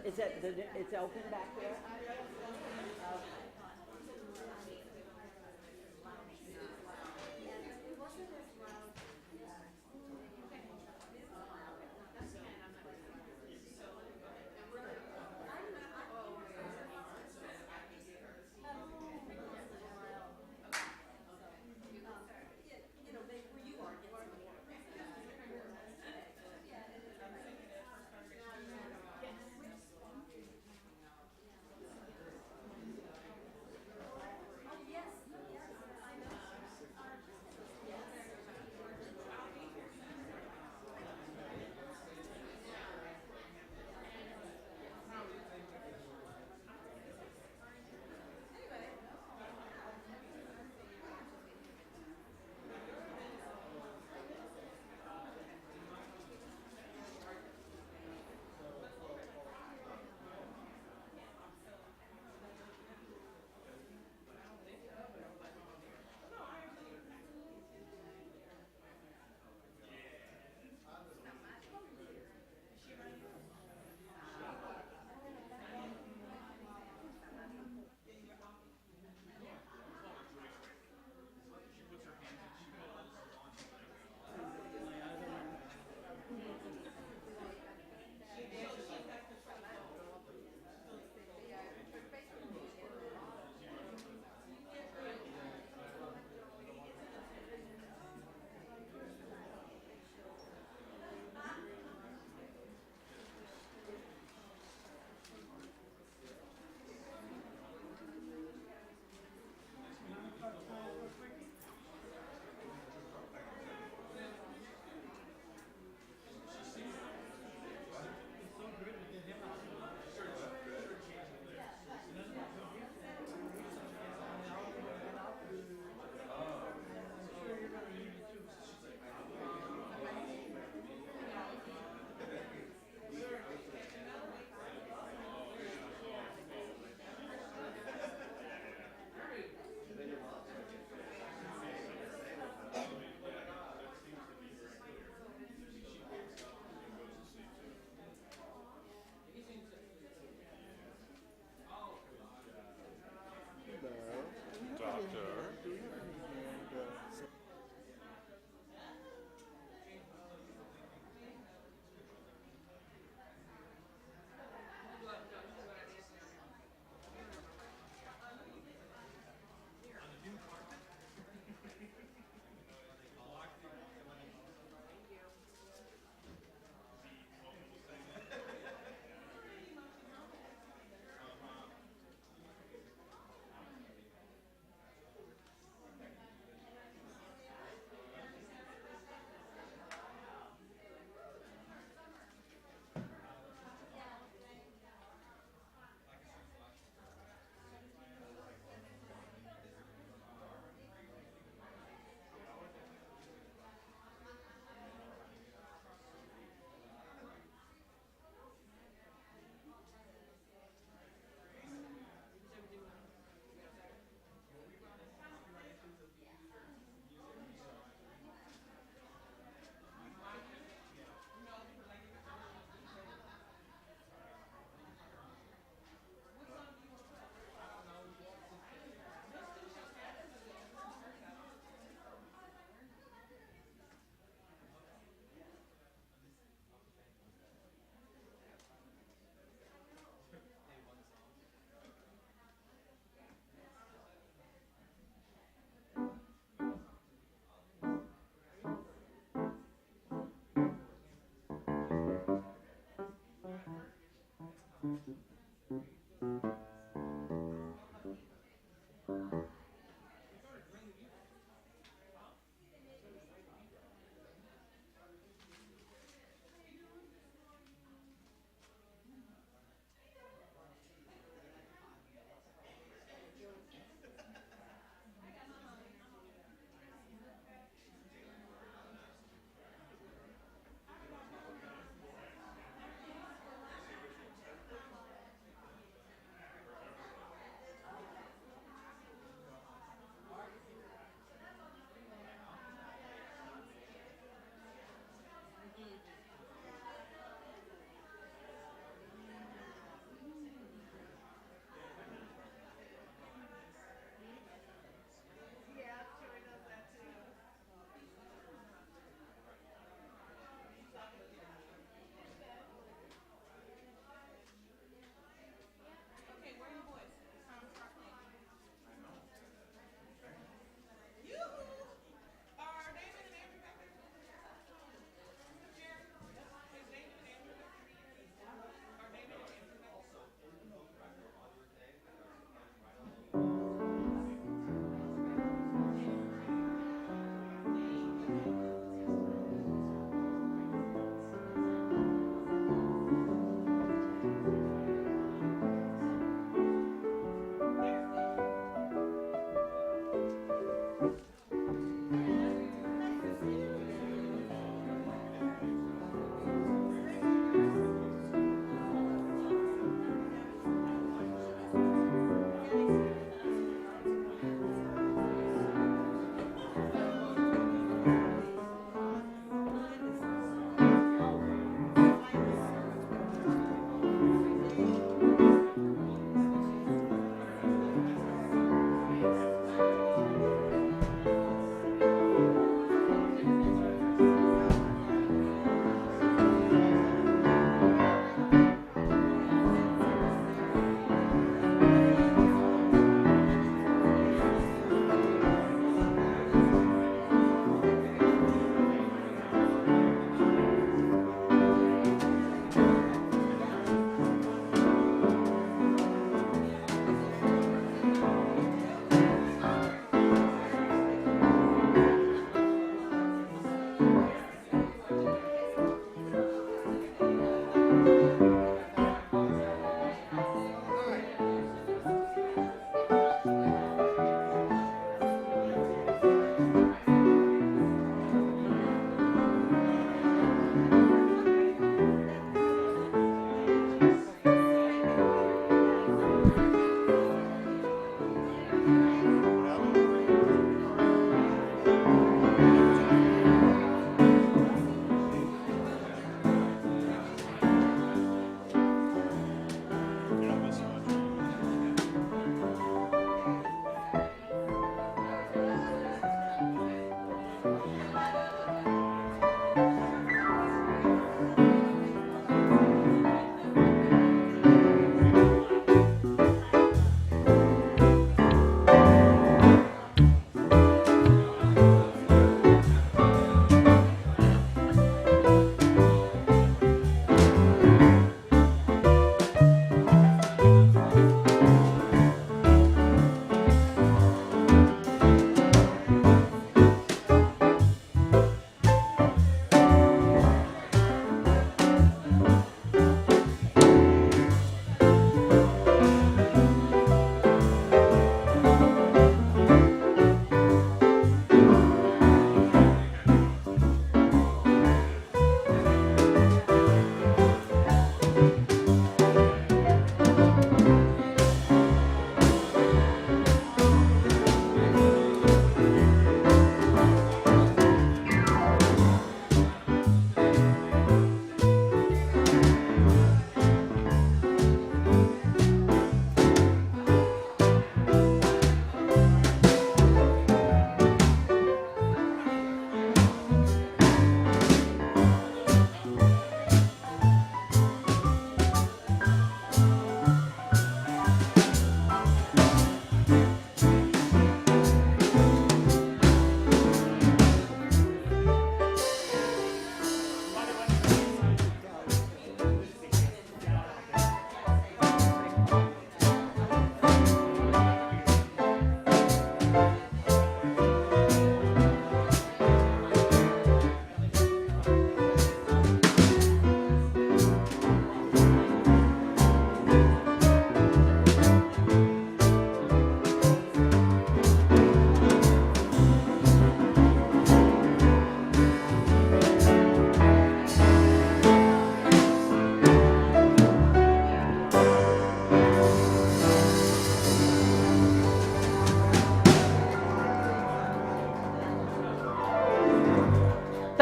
Is it, it's open back there?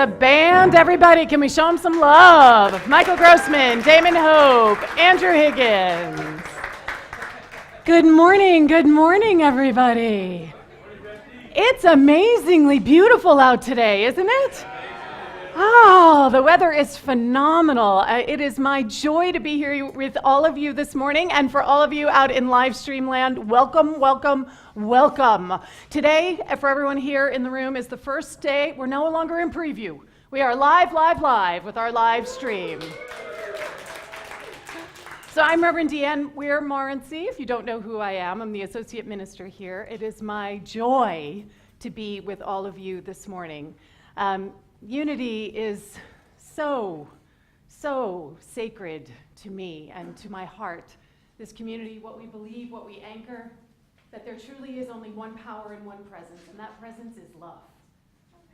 the band, everybody. Can we show them some love? Michael Grossman, Damon Hope, Andrew Higgins. Good morning, everybody. It's amazingly beautiful out today, isn't it? Oh, the weather is phenomenal. It is my joy to be here with all of you this morning, and for all of you out in Livestream land, welcome, welcome, welcome. Today, for everyone here in the room, is the first day. We're no longer in preview. We are live with our live stream. So I'm Reverend Deanne Weir-Morency. If you don't know who I am, I'm the associate minister here. It is my joy to be with all of you this morning. Unity is so sacred to me and to my heart. This community, what we believe, what we anchor, that there truly is only one power and one presence, and that presence is love.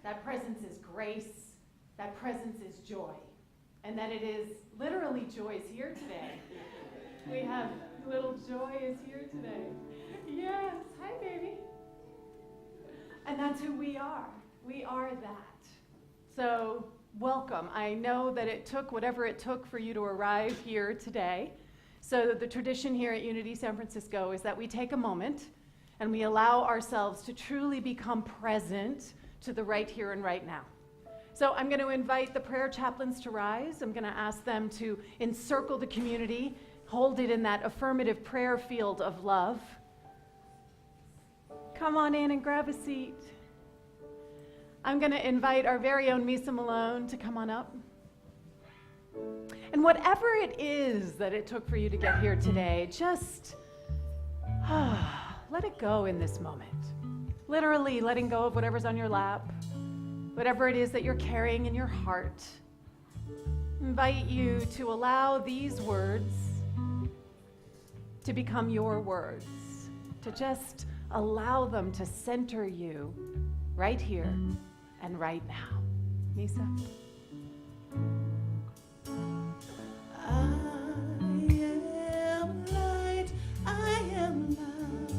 That presence is grace. That presence is joy. And that it is literally joy is here today. We have little Joy is here today. Yes, hi baby. And that's who we are. We are that. So welcome. I know that it took whatever it took for you to arrive here today. So the tradition here at Unity San Francisco is that we take a moment and we allow ourselves to truly become present to the right here and right now. So I'm going to invite the prayer chaplains to rise. I'm going to ask them to encircle the community, hold it in that affirmative prayer field of love. Come on in and grab a seat. I'm going to invite our very own Misa Malone to come on up. And whatever it is that it took for you to get here today, just let it go in this moment. Literally letting go of whatever's on your lap, whatever it is that you're carrying in your heart. Invite you to allow these words to become your words, to just allow them to center you right here and right now. Misa? I am light, I am light.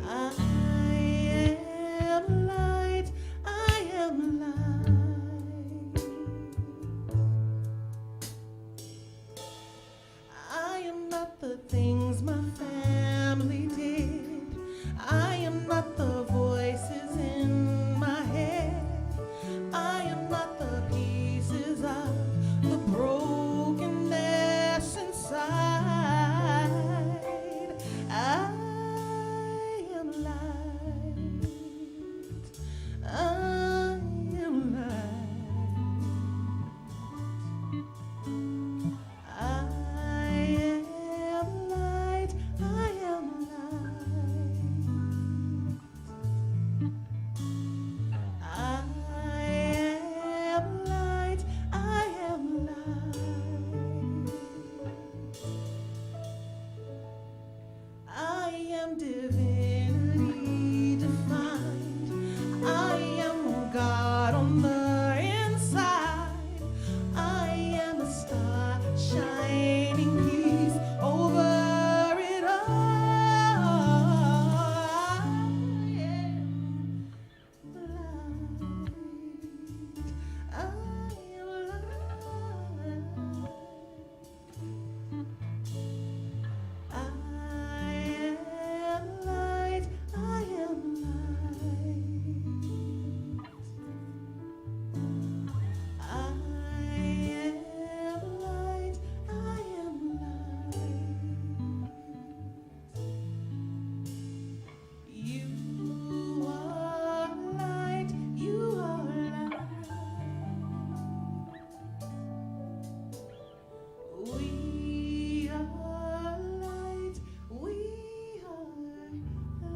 I am light, I am light. I am not the things my family did. I am not the voices in my head. I am not the pieces of the brokenness inside. I am light. I am light. I am light. I am light. I am light, I am light. I am divinely defined. I am God on the inside. I am a star shining peace over it all. I am light. I am light. I am light. I am light. I am light. I am light. You are light. You are light. We are light. We are light.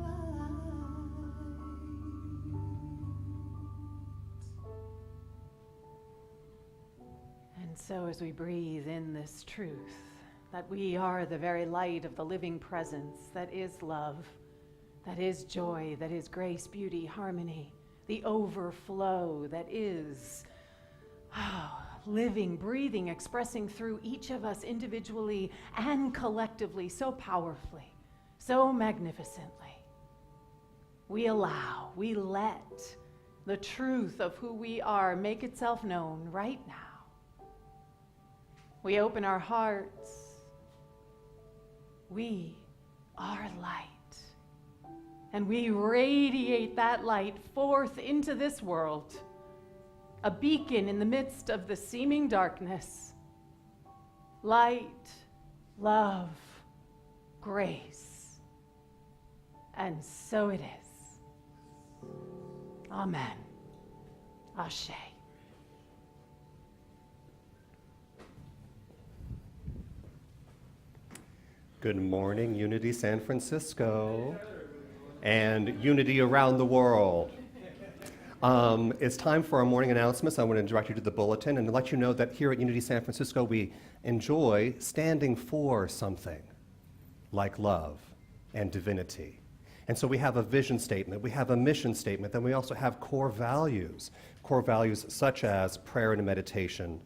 And so as we breathe in this truth, that we are the very light of the living presence that is love, that is joy, that is grace, beauty, harmony, the overflow that is living, breathing, expressing through each of us individually and collectively so powerfully, so magnificently. we let the truth of who we are make itself known right now. We open our hearts. We are light. And we radiate that light forth into this world, a beacon in the midst of the seeming darkness. Light, love, grace. And so it is. Amen. Ashe. Good morning, Unity San Francisco, and Unity around the world. It's time for our morning announcements. I want to direct you to the bulletin and let you know that here at Unity San Francisco, we enjoy standing for something like love and divinity. And so we have a vision statement, we have a mission statement, then we also have core values such as prayer and meditation,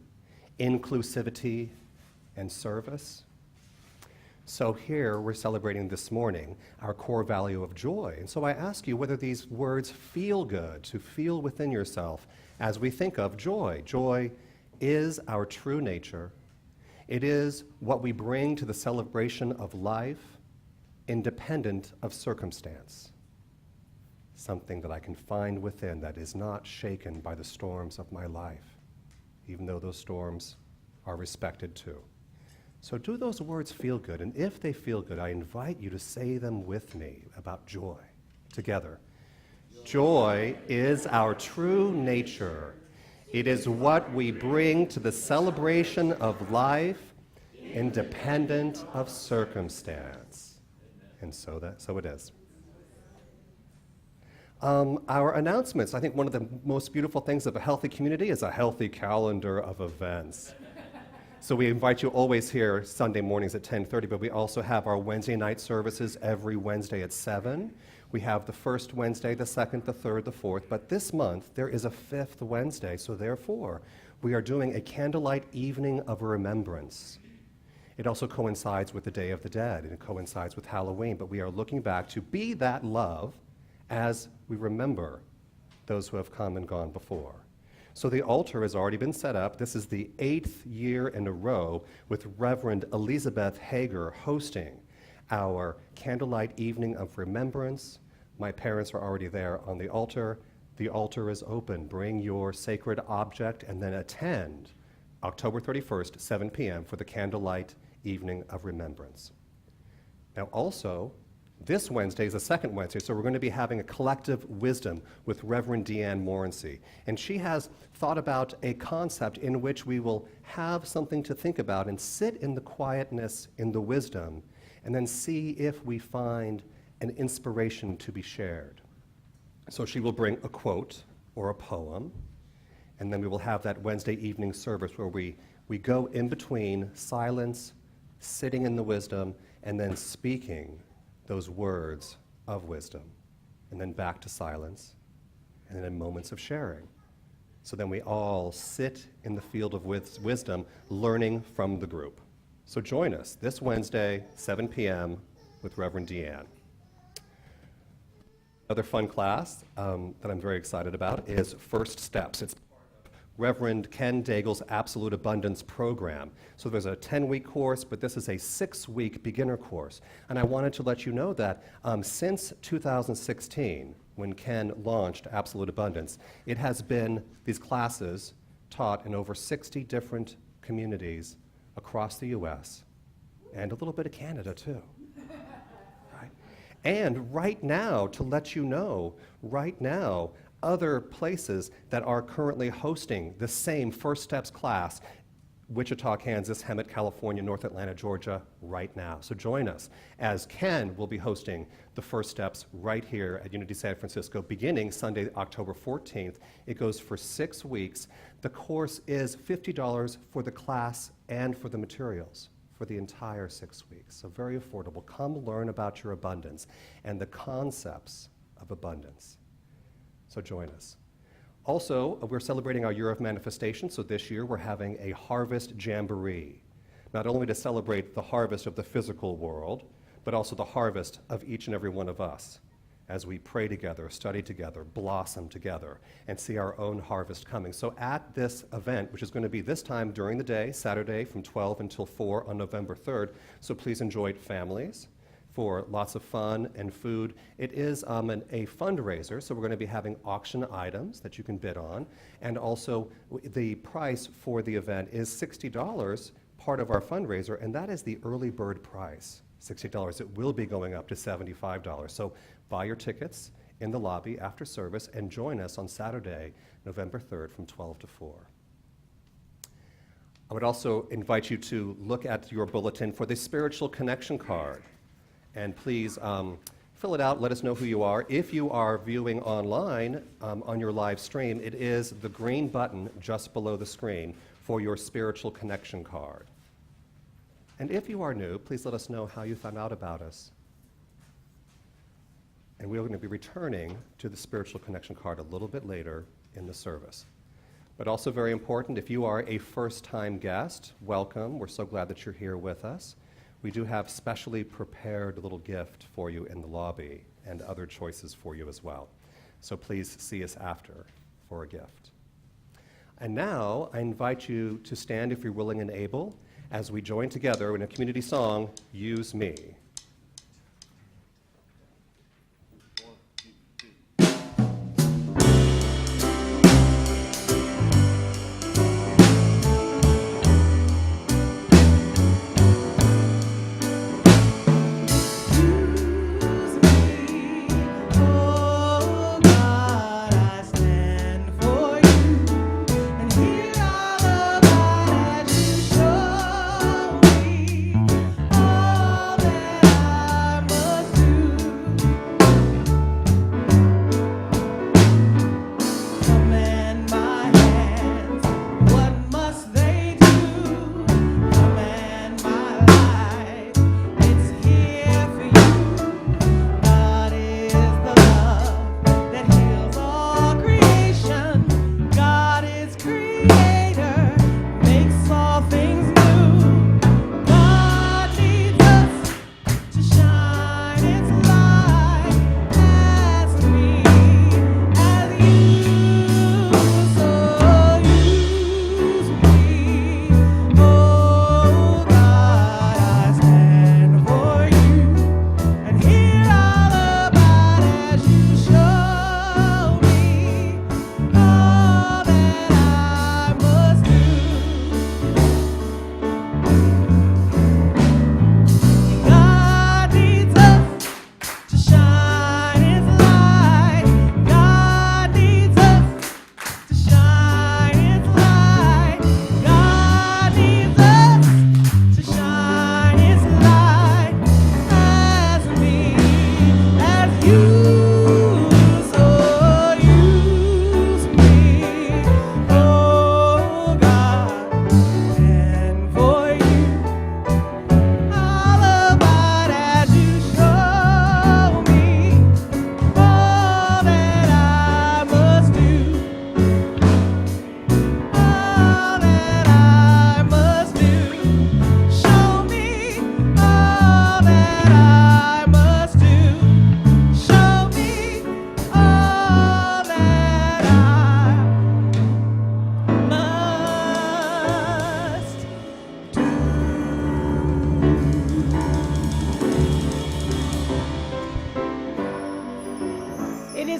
inclusivity, and service. So here we're celebrating this morning our core value of joy. And so I ask you whether these words feel good, to feel within yourself as we think of joy. Joy is our true nature. It is what we bring to the celebration of life, independent of circumstance. Something that I can find within that is not shaken by the storms of my life, even though those storms are respected too. So do those words feel good? And if they feel good, I invite you to say them with me about joy together. Joy is our true nature. It is what we bring to the celebration of life, independent of circumstance. And so it is. Our announcements. I think one of the most beautiful things of a healthy community is a healthy calendar of events. So we invite you always here Sunday mornings at 10:30, but we also have our Wednesday night services every Wednesday at 7. We have the first Wednesday, the second, the third, the fourth, but this month there is a fifth Wednesday, so therefore we are doing a candlelight evening of remembrance. It also coincides with the Day of the Dead, and it coincides with Halloween, but we are looking back to be that love as we remember those who have come and gone before. So the altar has already been set up. This is the 8th year in a row with Reverend Elizabeth Hager hosting our candlelight evening of remembrance. My parents are already there on the altar. The altar is open. Bring your sacred object and then attend October 31st, 7 p.m. for the candlelight evening of remembrance. Now also, this Wednesday is the second Wednesday, so we're going to be having a collective wisdom with Reverend Deanne Morency. And she has thought about a concept in which we will have something to think about and sit in the quietness, in the wisdom, and then see if we find an inspiration to be shared. So she will bring a quote or a poem, and then we will have that Wednesday evening service where we go in between silence, sitting in the wisdom, and then speaking those words of wisdom, and then back to silence, and then moments of sharing. So then we all sit in the field of wisdom, learning from the group. So join us this Wednesday, 7 p.m. with Reverend Deanne. Another fun class that I'm very excited about is First Steps. It's Reverend Ken Daigle's Absolute Abundance program. So there's a 10-week course, but this is a 6-week beginner course. And I wanted to let you know that since 2016, when Ken launched Absolute Abundance, it has been these classes taught in over 60 different communities across the U.S. and a little bit of Canada, too. Right? And right now, to let you know, right now, other places that are currently hosting the same First Steps class, Wichita, Kansas, Hemet, California, North Atlanta, Georgia, right now. So join us as Ken will be hosting the First Steps right here at Unity San Francisco beginning Sunday, October 14th. It goes for 6 weeks. The course is $50 for the class and for the materials for the entire 6 weeks. So very affordable. Come learn about your abundance and the concepts of abundance. So join us. Also, we're celebrating our Year of Manifestation, so this year we're having a Harvest Jamboree, not only to celebrate the harvest of the physical world, but also the harvest of each and every one of us. as we pray together, study together, blossom together, and see our own harvest coming. So at this event, which is going to be this time during the day, Saturday from 12 until 4 on November 3rd, so please enjoy it, families, for lots of fun and food. It is a fundraiser, so we're going to be having auction items that you can bid on, and also the price for the event is $60, part of our fundraiser, and that is the early bird price, $60. It will be going up to $75. So buy your tickets in the lobby after service and join us on Saturday, November 3rd from 12 to 4. I would also invite you to look at your bulletin for the spiritual connection card. And please fill it out, let us know who you are. If you are viewing online on your live stream, it is the green button just below the screen for your spiritual connection card. And if you are new, please let us know how you found out about us. And we are going to be returning to the spiritual connection card a little bit later in the service. But also very important, if you are a first-time guest, welcome. We're so glad that you're here with us. We do have specially prepared a little gift for you in the lobby and other choices for you as well. So please see us after for a gift. And now I invite you to stand if you're willing and able as we join together in a community song, Use Me.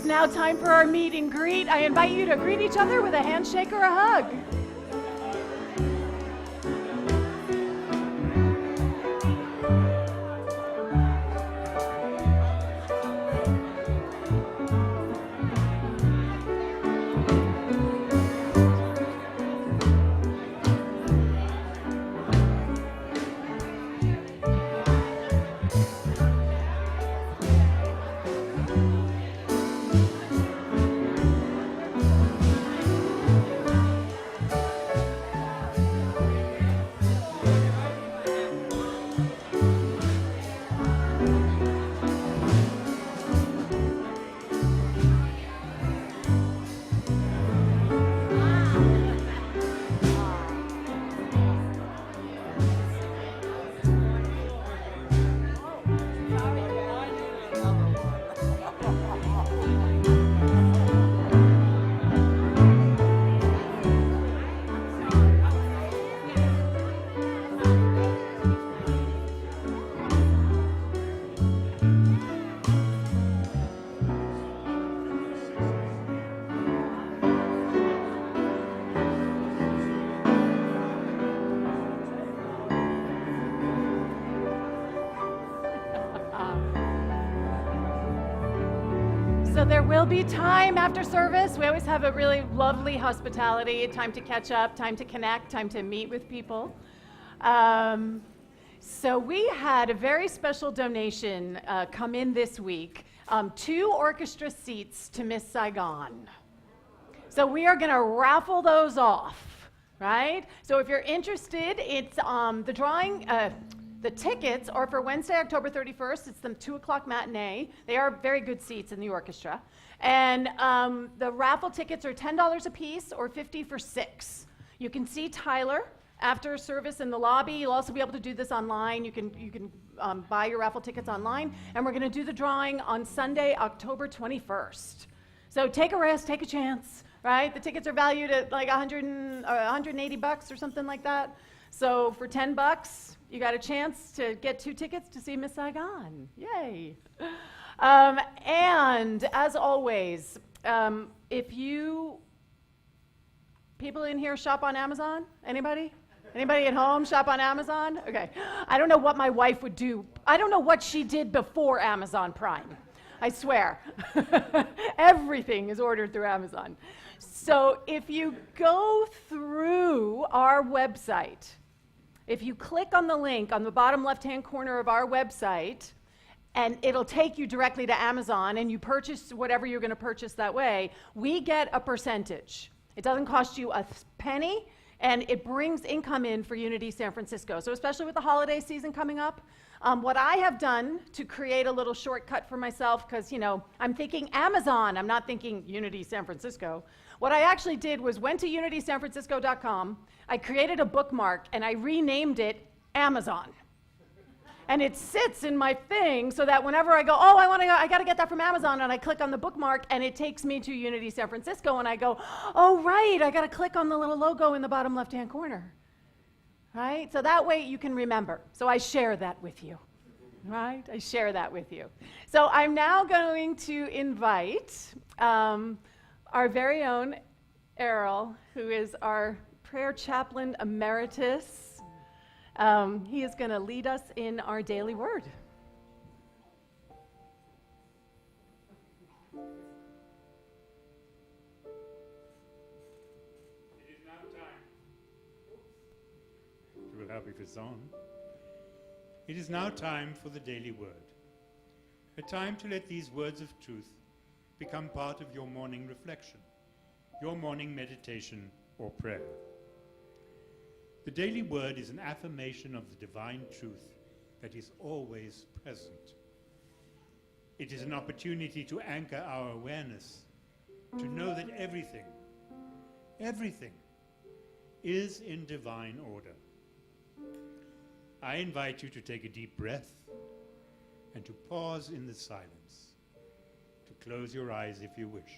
Now time for our meet and greet. I invite you to greet each other with a handshake or a hug. will be time after service. We always have a really lovely hospitality, time to catch up, time to connect, time to meet with people. So we had a very special donation come in this week, 2 orchestra seats to Miss Saigon. So we are going to raffle those off, right? So if you're interested, it's the drawing, the tickets are for Wednesday, October 31st. It's the 2 o'clock matinee. They are very good seats in the orchestra. And the raffle tickets are $10 a piece or $50 for 6. You can see Tyler after service in the lobby. You'll also be able to do this online. You can buy your raffle tickets online. And we're going to do the drawing on Sunday, October 21st. So take a risk, take a chance, right? The tickets are valued at like $180 or something like that. So for $10, you got a chance to get 2 tickets to see Miss Saigon. Yay. And as always, if you people in here shop on Amazon? Anybody? Anybody at home shop on Amazon? Okay. I don't know what my wife would do. I don't know what she did before Amazon Prime. I swear. Everything is ordered through Amazon. So if you go through our website, if you click on the link on the bottom left-hand corner of our website, and it'll take you directly to Amazon, and you purchase whatever you're going to purchase that way, we get a percentage. It doesn't cost you a penny, and it brings income in for Unity San Francisco. So especially with the holiday season coming up, what I have done to create a little shortcut for myself, because, you know, I'm thinking Amazon, I'm not thinking Unity San Francisco. What I actually did was went to unitysanfrancisco.com, I created a bookmark, and I renamed it Amazon. And it sits in my thing so that whenever I go, oh, I got to get that from Amazon, and I click on the bookmark, and it takes me to Unity San Francisco, and I go, oh, right, I got to click on the little logo in the bottom left-hand corner. Right? So that way you can remember. So I share that with you. Right? I share that with you. So I'm now going to invite our very own Errol, who is our prayer chaplain emeritus. He is going to lead us in our daily word. It is now time. It will help if it's on. It is now time for the daily word. A time to let these words of truth become part of your morning reflection, your morning meditation or prayer. The daily word is an affirmation of the divine truth that is always present. It is an opportunity to anchor our awareness, to know that everything is in divine order. I invite you to take a deep breath and to pause in the silence, to close your eyes if you wish.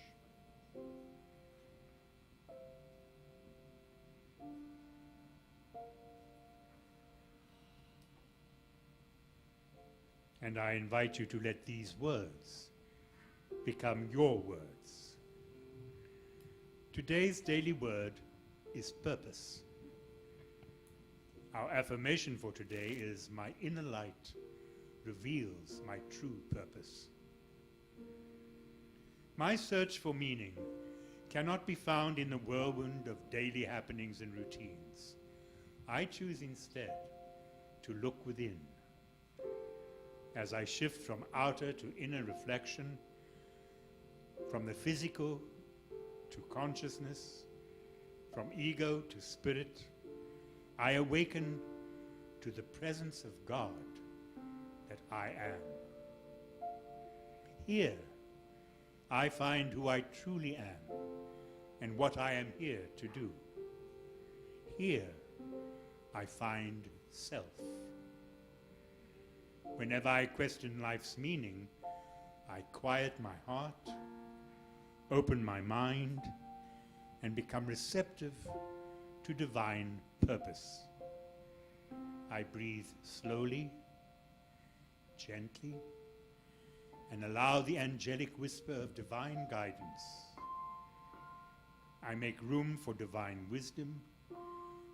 And I invite you to let these words become your words. Today's daily word is purpose. Our affirmation for today is, my inner light reveals my true purpose. My search for meaning cannot be found in the whirlwind of daily happenings and routines. I choose instead to look within. As I shift from outer to inner reflection, from the physical to consciousness, from ego to spirit, I awaken to the presence of God that I am. Here, I find who I truly am and what I am here to do. Here, I find self. Whenever I question life's meaning, I quiet my heart, open my mind, and become receptive to divine purpose. I breathe slowly, gently, and allow the angelic whisper of divine guidance. I make room for divine wisdom,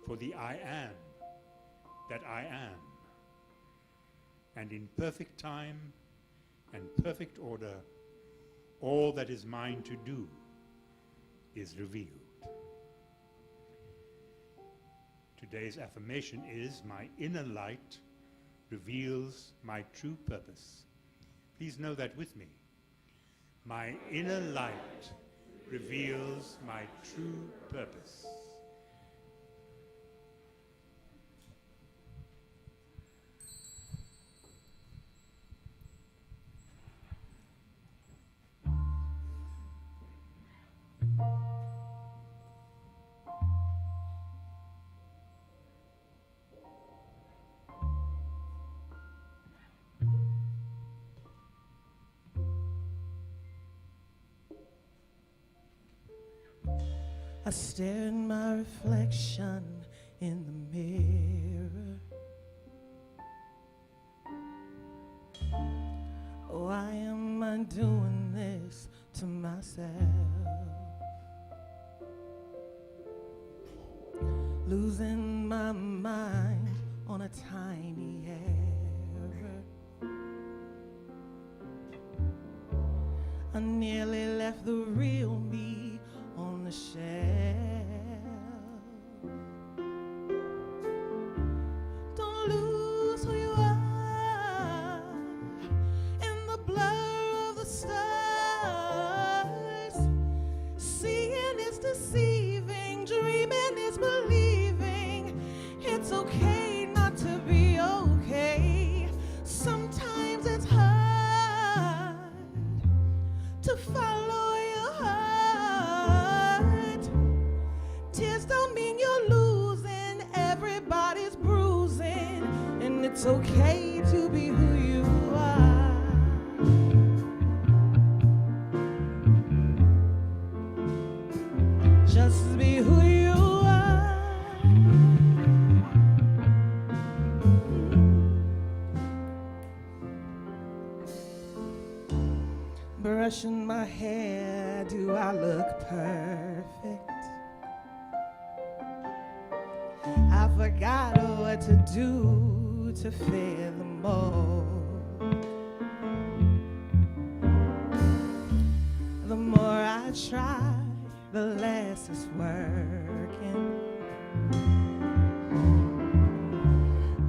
for the I am that I am. And in perfect time and perfect order, all that is mine to do is revealed. Today's affirmation is, my inner light reveals my true purpose. Please know that with me. My inner light reveals my true purpose. I stare at my reflection in the mirror. Why am I doing this to myself? Losing my mind on a tiny error. I nearly left the real me on the shelf. Don't lose who you are in the blur of the stars. Seeing is deceiving, dreaming is believing. It's okay not to be okay. Sometimes it's hard to follow your heart. Tears don't mean you're losing, everybody's bruising, and it's okay to be who you are. Just be who you are. Brushing my hair, do I look perfect? I forgot what to do to fit the mold. The more I try, the less it's working.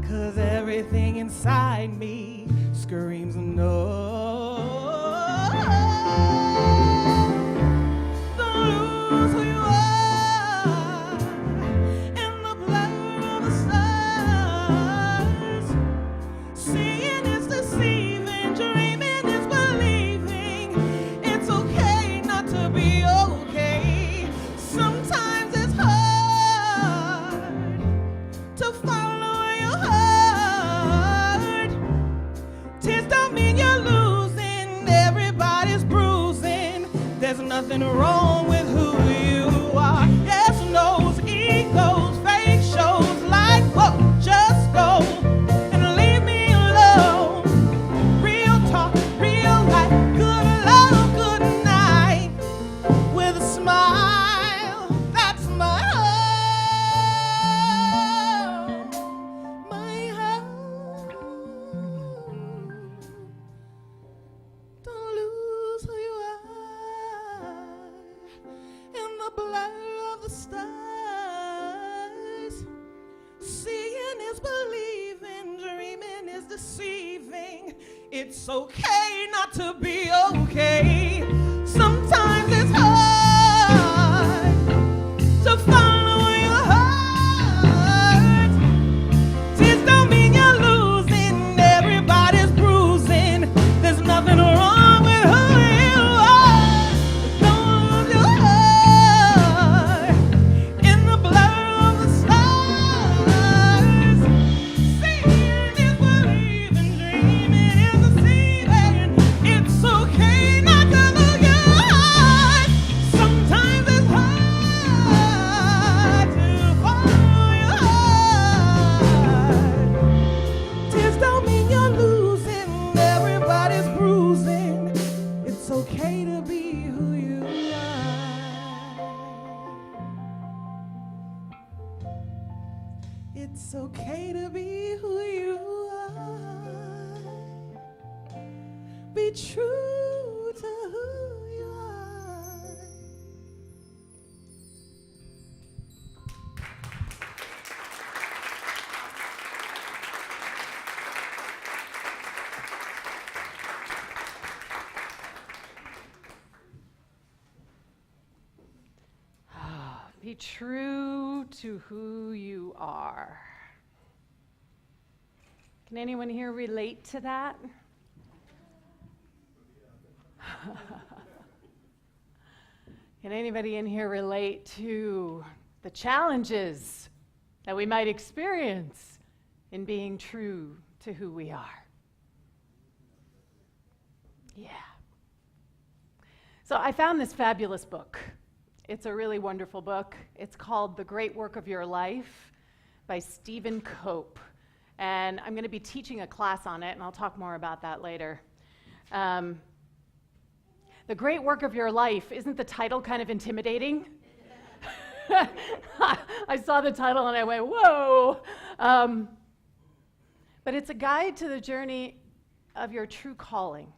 'Cause everything inside me screams no. Don't lose who you are in the blur of the stars. Seeing is deceiving, dreaming is believing. It's okay not to be okay. Sometimes it's hard to follow your heart. Tears don't mean you're losing, everybody's bruising. There's nothing wrong with who you are. Yes, no's, egos, fake shows like, whoa, just go and leave me alone. Real talk, real life, good love, good night. With a smile, that's my home. My home. Don't lose who you are in the blur of the stars. Seeing is believing, dreaming is deceiving. It's okay not to be okay. Sometimes it's hard to follow your heart. Tears don't mean you're losing, everybody's bruising. There's nothing wrong with who you are. Don't lose your heart in the blur of the stars. Seeing is believing, dreaming is deceiving. It's okay not to lose your heart. Sometimes it's hard to follow your heart. Tears don't mean you're losing, everybody's bruising. It's okay to be who you are. It's okay to be who you are. Be true to who Be true to who you are. Can anyone here relate to that? Can anybody in here relate to the challenges that we might experience in being true to who we are? Yeah. So I found this fabulous book. It's a really wonderful book. It's called The Great Work of Your Life by Stephen Cope. And I'm going to be teaching a class on it, and I'll talk more about that later. The Great Work of Your Life, isn't the title kind of intimidating? I saw the title and I went, whoa. But it's a guide to the journey of your true calling.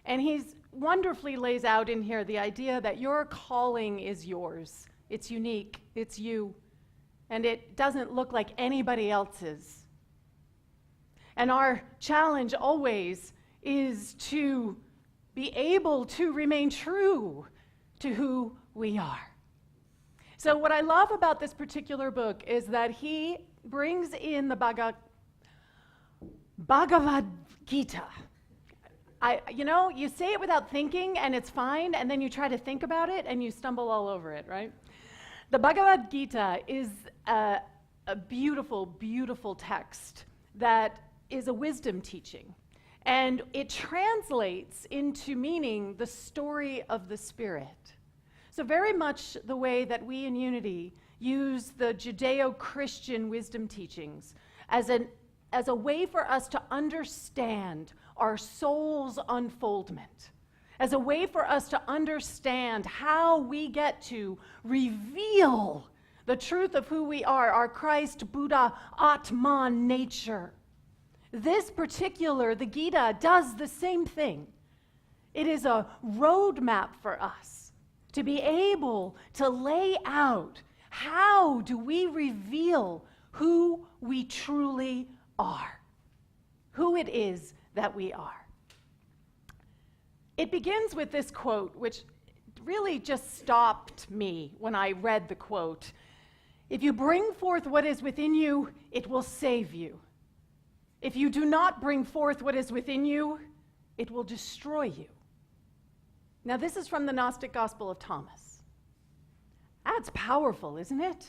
And he's wonderfully lays out in here the idea that your calling is yours. It's unique, it's you, and it doesn't look like anybody else's. And our challenge always is to be able to remain true to who we are. So what I love about this particular book is that he brings in the Bhagavad Gita. You say it without thinking and it's fine, and then you try to think about it and you stumble all over it, right? The Bhagavad Gita is a beautiful, beautiful text that is a wisdom teaching. And it translates into meaning the story of the Spirit. So very much the way that we in Unity use the Judeo-Christian wisdom teachings as a way for us to understand our soul's unfoldment, as a way for us to understand how we get to reveal the truth of who we are, our Christ, Buddha, Atman nature. This particular, the Gita, does the same thing. It is a roadmap for us to be able to lay out how do we reveal who we truly are, who it is that we are. It begins with this quote, which really just stopped me when I read the quote. If you bring forth what is within you, it will save you. If you do not bring forth what is within you, it will destroy you. Now, this is from the Gnostic Gospel of Thomas. That's powerful, isn't it?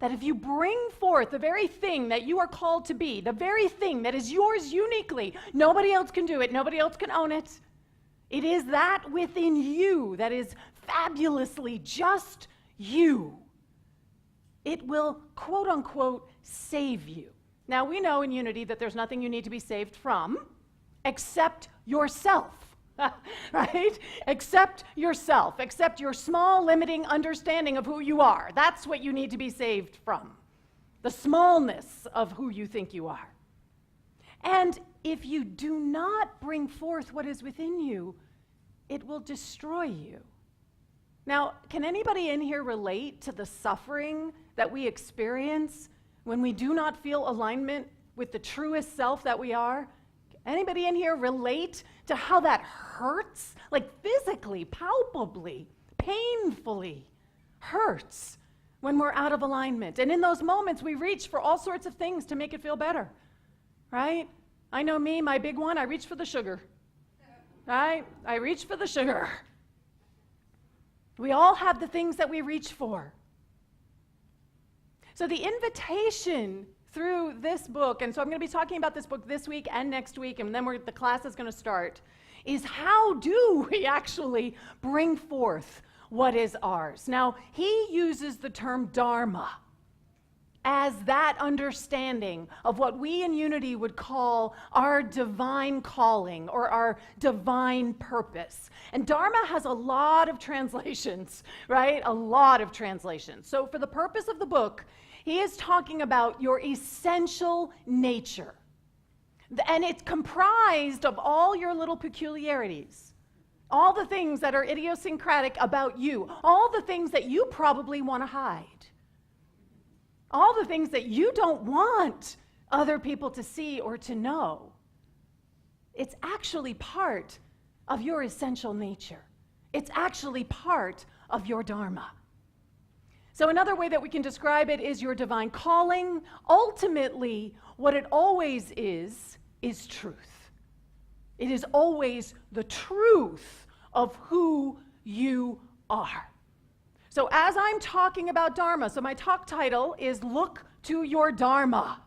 That if you bring forth the very thing that you are called to be, the very thing that is yours uniquely, nobody else can do it, nobody else can own it. It is that within you that is fabulously just you. It will, quote unquote, save you. Now, we know in Unity that there's nothing you need to be saved from except yourself, right? Except yourself, except your small, limiting understanding of who you are. That's what you need to be saved from, the smallness of who you think you are. And if you do not bring forth what is within you, it will destroy you. Now, can anybody in here relate to the suffering that we experience when we do not feel alignment with the truest self that we are? Anybody in here relate to how that hurts? Like physically, palpably, painfully hurts when we're out of alignment. And in those moments, we reach for all sorts of things to make it feel better, right? I know me, my big one, I reach for the sugar, right? I reach for the sugar. We all have the things that we reach for. So the invitation through this book, and so I'm going to be talking about this book this week and next week, and then the class is going to start, is how do we actually bring forth what is ours? Now, he uses the term dharma as that understanding of what we in Unity would call our divine calling or our divine purpose. And dharma has a lot of translations, right? A lot of translations. So for the purpose of the book, he is talking about your essential nature. And it's comprised of all your little peculiarities, all the things that are idiosyncratic about you, all the things that you probably want to hide, all the things that you don't want other people to see or to know. It's actually part of your essential nature. It's actually part of your dharma. So another way that we can describe it is your divine calling. Ultimately, what it always is truth. It is always the truth of who you are. So as I'm talking about Dharma, so my talk title is Look to Your Dharma.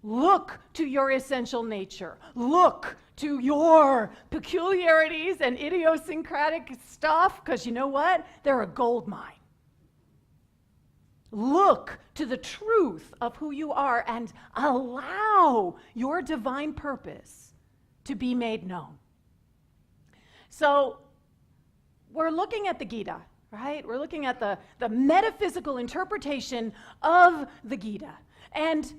Look to your essential nature. Look to your peculiarities and idiosyncratic stuff, because you know what? They're a gold mine. Look to the truth of who you are and allow your divine purpose to be made known. So we're looking at the Gita, right? We're looking at the metaphysical interpretation of the Gita. And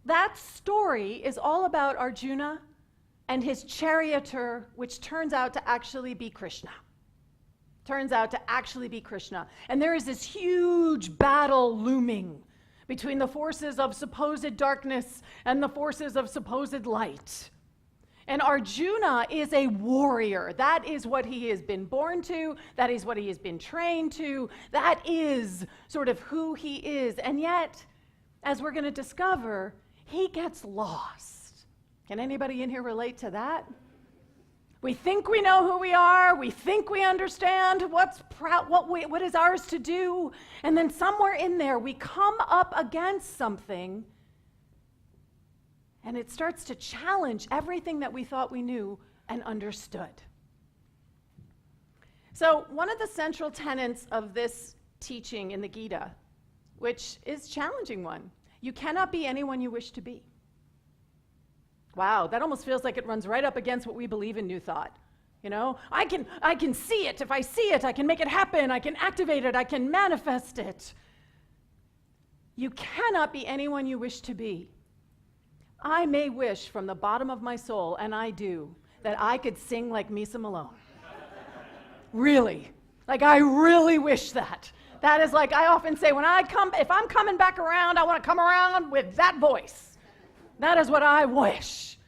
that story is all about Arjuna and his charioteer, which turns out to actually be Krishna. Turns out to actually be Krishna. And there is this huge battle looming between the forces of supposed darkness and the forces of supposed light. And Arjuna is a warrior. That is what he has been born to. That is what he has been trained to. That is sort of who he is. And yet, as we're going to discover, he gets lost. Can anybody in here relate to that? We think we know who we are. We think we understand what is ours to do. And then somewhere in there, we come up against something, and it starts to challenge everything that we thought we knew and understood. So one of the central tenets of this teaching in the Gita, which is a challenging one, you cannot be anyone you wish to be. Wow, that almost feels like it runs right up against what we believe in New Thought. You know, I can see it. If I see it, I can make it happen. I can activate it. I can manifest it. You cannot be anyone you wish to be. I may wish from the bottom of my soul, and I do, that I could sing like Misa Malone. Really. Like, I really wish that. That is like, I often say, if I'm coming back around, I want to come around with that voice. That is what I wish.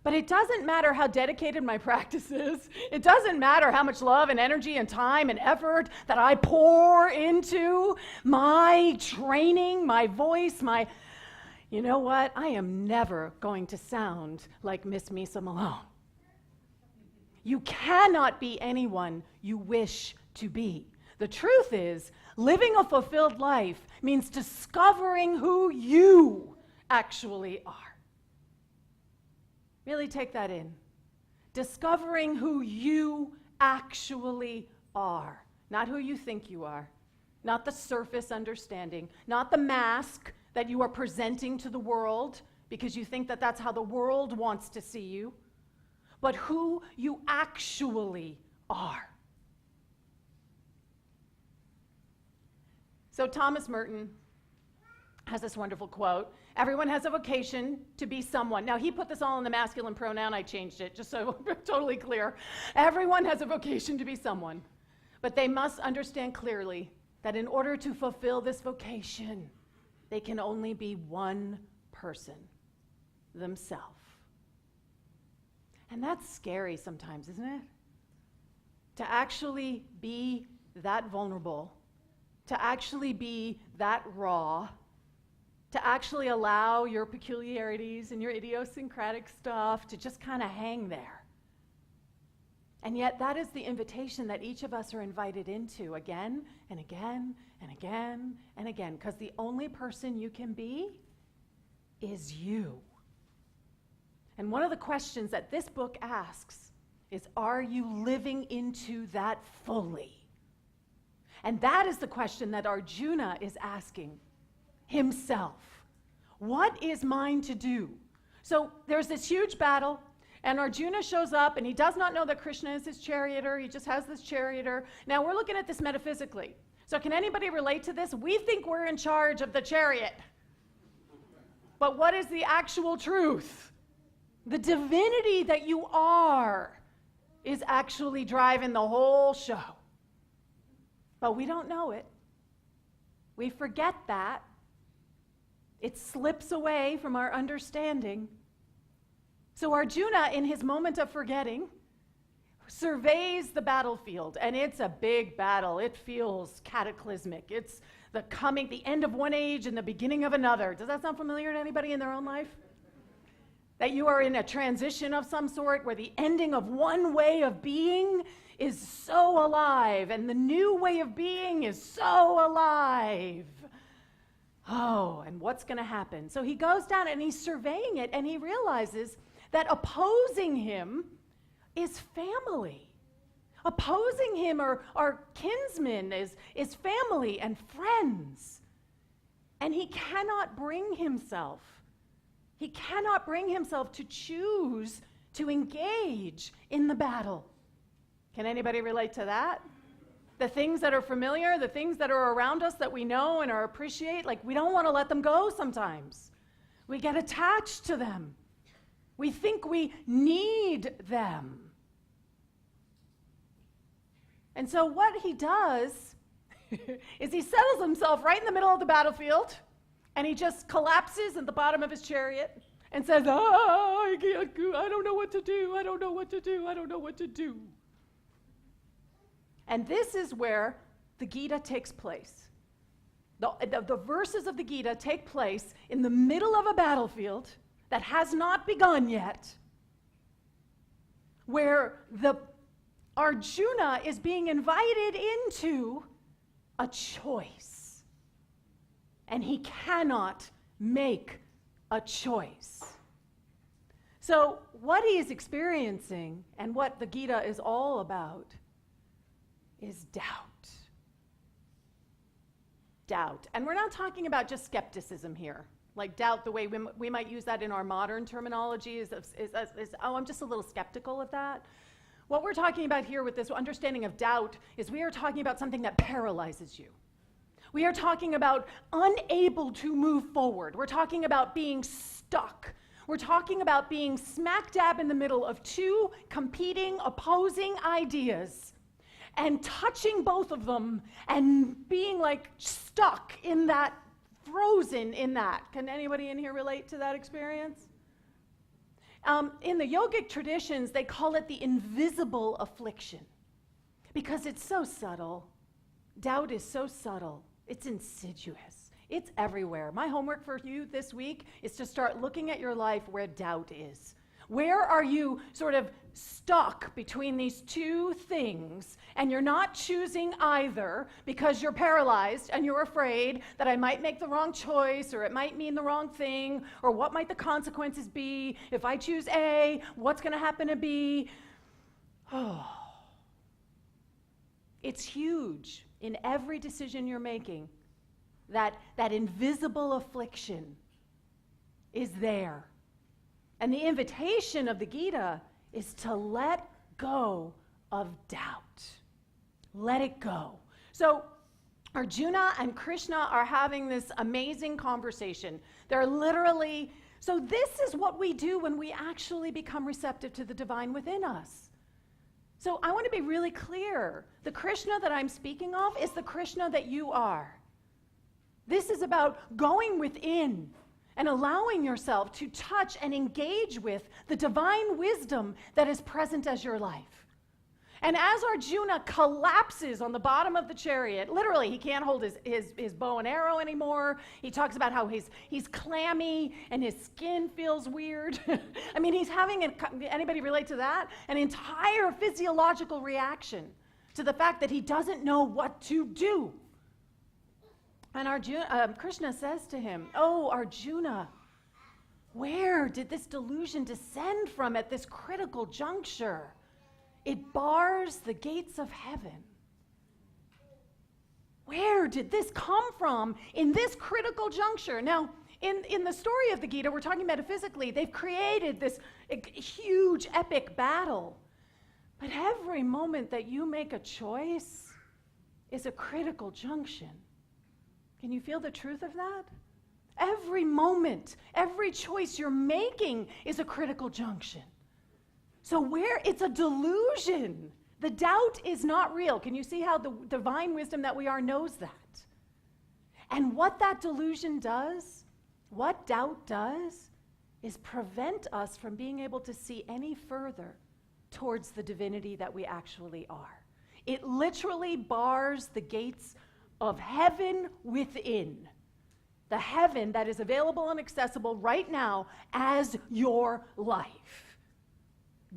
But it doesn't matter how dedicated my practice is. It doesn't matter how much love and energy and time and effort that I pour into my training, my voice, you know what? I am never going to sound like Miss Misa Malone. You cannot be anyone you wish to be. The truth is, living a fulfilled life means discovering who you actually are. Really take that in. Discovering who you actually are. Not who you think you are. Not the surface understanding. Not the mask that you are presenting to the world because you think that that's how the world wants to see you. But who you actually are. So Thomas Merton has this wonderful quote. Everyone has a vocation to be someone. Now, he put this all in the masculine pronoun. I changed it, just so we're totally clear. Everyone has a vocation to be someone. But they must understand clearly that in order to fulfill this vocation, they can only be one person, themselves. And that's scary sometimes, isn't it? To actually be that vulnerable, to actually be that raw, to actually allow your peculiarities and your idiosyncratic stuff to just kind of hang there. And yet that is the invitation that each of us are invited into again and again and again and again, because the only person you can be is you. And one of the questions that this book asks is, are you living into that fully? And that is the question that Arjuna is asking himself. What is mine to do? So there's this huge battle, and Arjuna shows up, and he does not know that Krishna is his charioteer. He just has this charioteer. Now, we're looking at this metaphysically. So can anybody relate to this? We think we're in charge of the chariot. But what is the actual truth? The divinity that you are is actually driving the whole show. But we don't know it. We forget that. It slips away from our understanding. So Arjuna, in his moment of forgetting, surveys the battlefield, and it's a big battle. It feels cataclysmic. It's the end of one age and the beginning of another. Does that sound familiar to anybody in their own life? That you are in a transition of some sort where the ending of one way of being is so alive and the new way of being is so alive. Oh, and what's going to happen? So he goes down and he's surveying it, and he realizes that opposing him is family. Opposing him are kinsmen, is family and friends. And he cannot bring himself to choose to engage in the battle. Can anybody relate to that? The things that are familiar, the things that are around us that we know and are appreciate, like we don't want to let them go sometimes. We get attached to them. We think we need them. And so what he does is he settles himself right in the middle of the battlefield, and he just collapses at the bottom of his chariot and says, I can't go, I don't know what to do, I don't know what to do, I don't know what to do. And this is where the Gita takes place. The verses of the Gita take place in the middle of a battlefield that has not begun yet, where the Arjuna is being invited into a choice, and he cannot make a choice. So what he is experiencing and what the Gita is all about is doubt. Doubt. And we're not talking about just skepticism here. Like doubt, the way we might use that in our modern terminology is, oh, I'm just a little skeptical of that. What we're talking about here with this understanding of doubt is we are talking about something that paralyzes you. We are talking about unable to move forward. We're talking about being stuck. We're talking about being smack dab in the middle of two competing, opposing ideas and touching both of them and being like stuck in that, frozen in that. Can anybody in here relate to that experience? In the yogic traditions, they call it the invisible affliction because it's so subtle. Doubt is so subtle. It's insidious. It's everywhere. My homework for you this week is to start looking at your life where doubt is. Where are you sort of stuck between these two things and you're not choosing either because you're paralyzed and you're afraid that I might make the wrong choice or it might mean the wrong thing or what might the consequences be? If I choose A, what's going to happen to B? Oh. It's huge in every decision you're making. That invisible affliction is there. And the invitation of the Gita is to let go of doubt. Let it go. So Arjuna and Krishna are having this amazing conversation. They're literally, so this is what we do when we actually become receptive to the divine within us. So I want to be really clear. The Krishna that I'm speaking of is the Krishna that you are. This is about going within and allowing yourself to touch and engage with the divine wisdom that is present as your life. And as Arjuna collapses on the bottom of the chariot, literally he can't hold his bow and arrow anymore. He talks about how he's clammy and his skin feels weird. I mean, he's having, anybody relate to that? An entire physiological reaction to the fact that he doesn't know what to do. And Krishna says to him, "Oh, Arjuna, where did this delusion descend from at this critical juncture? It bars the gates of heaven. Where did this come from in this critical juncture?" Now, in the story of the Gita, we're talking metaphysically, they've created this huge epic battle. But every moment that you make a choice is a critical junction. Can you feel the truth of that? Every moment, every choice you're making is a critical junction. So it's a delusion. The doubt is not real. Can you see how the divine wisdom that we are knows that? And what that delusion does, what doubt does, is prevent us from being able to see any further towards the divinity that we actually are. It literally bars the gates of heaven within. The heaven that is available and accessible right now as your life.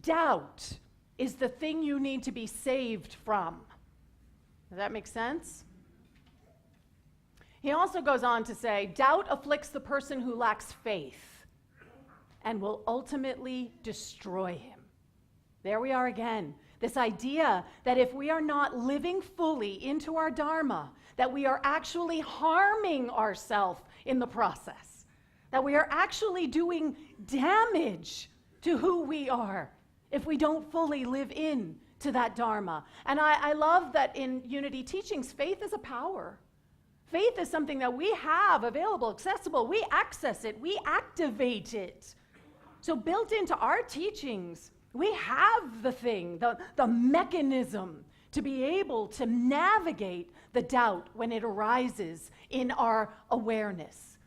Doubt is the thing you need to be saved from. Does that make sense? He also goes on to say, doubt afflicts the person who lacks faith and will ultimately destroy him. There we are again. This idea that if we are not living fully into our Dharma, that we are actually harming ourselves in the process, that we are actually doing damage to who we are if we don't fully live in to that Dharma. And I love that in Unity teachings, faith is a power. Faith is something that we have available, accessible. We access it. We activate it. So built into our teachings, we have the thing, the mechanism to be able to navigate the doubt when it arises in our awareness.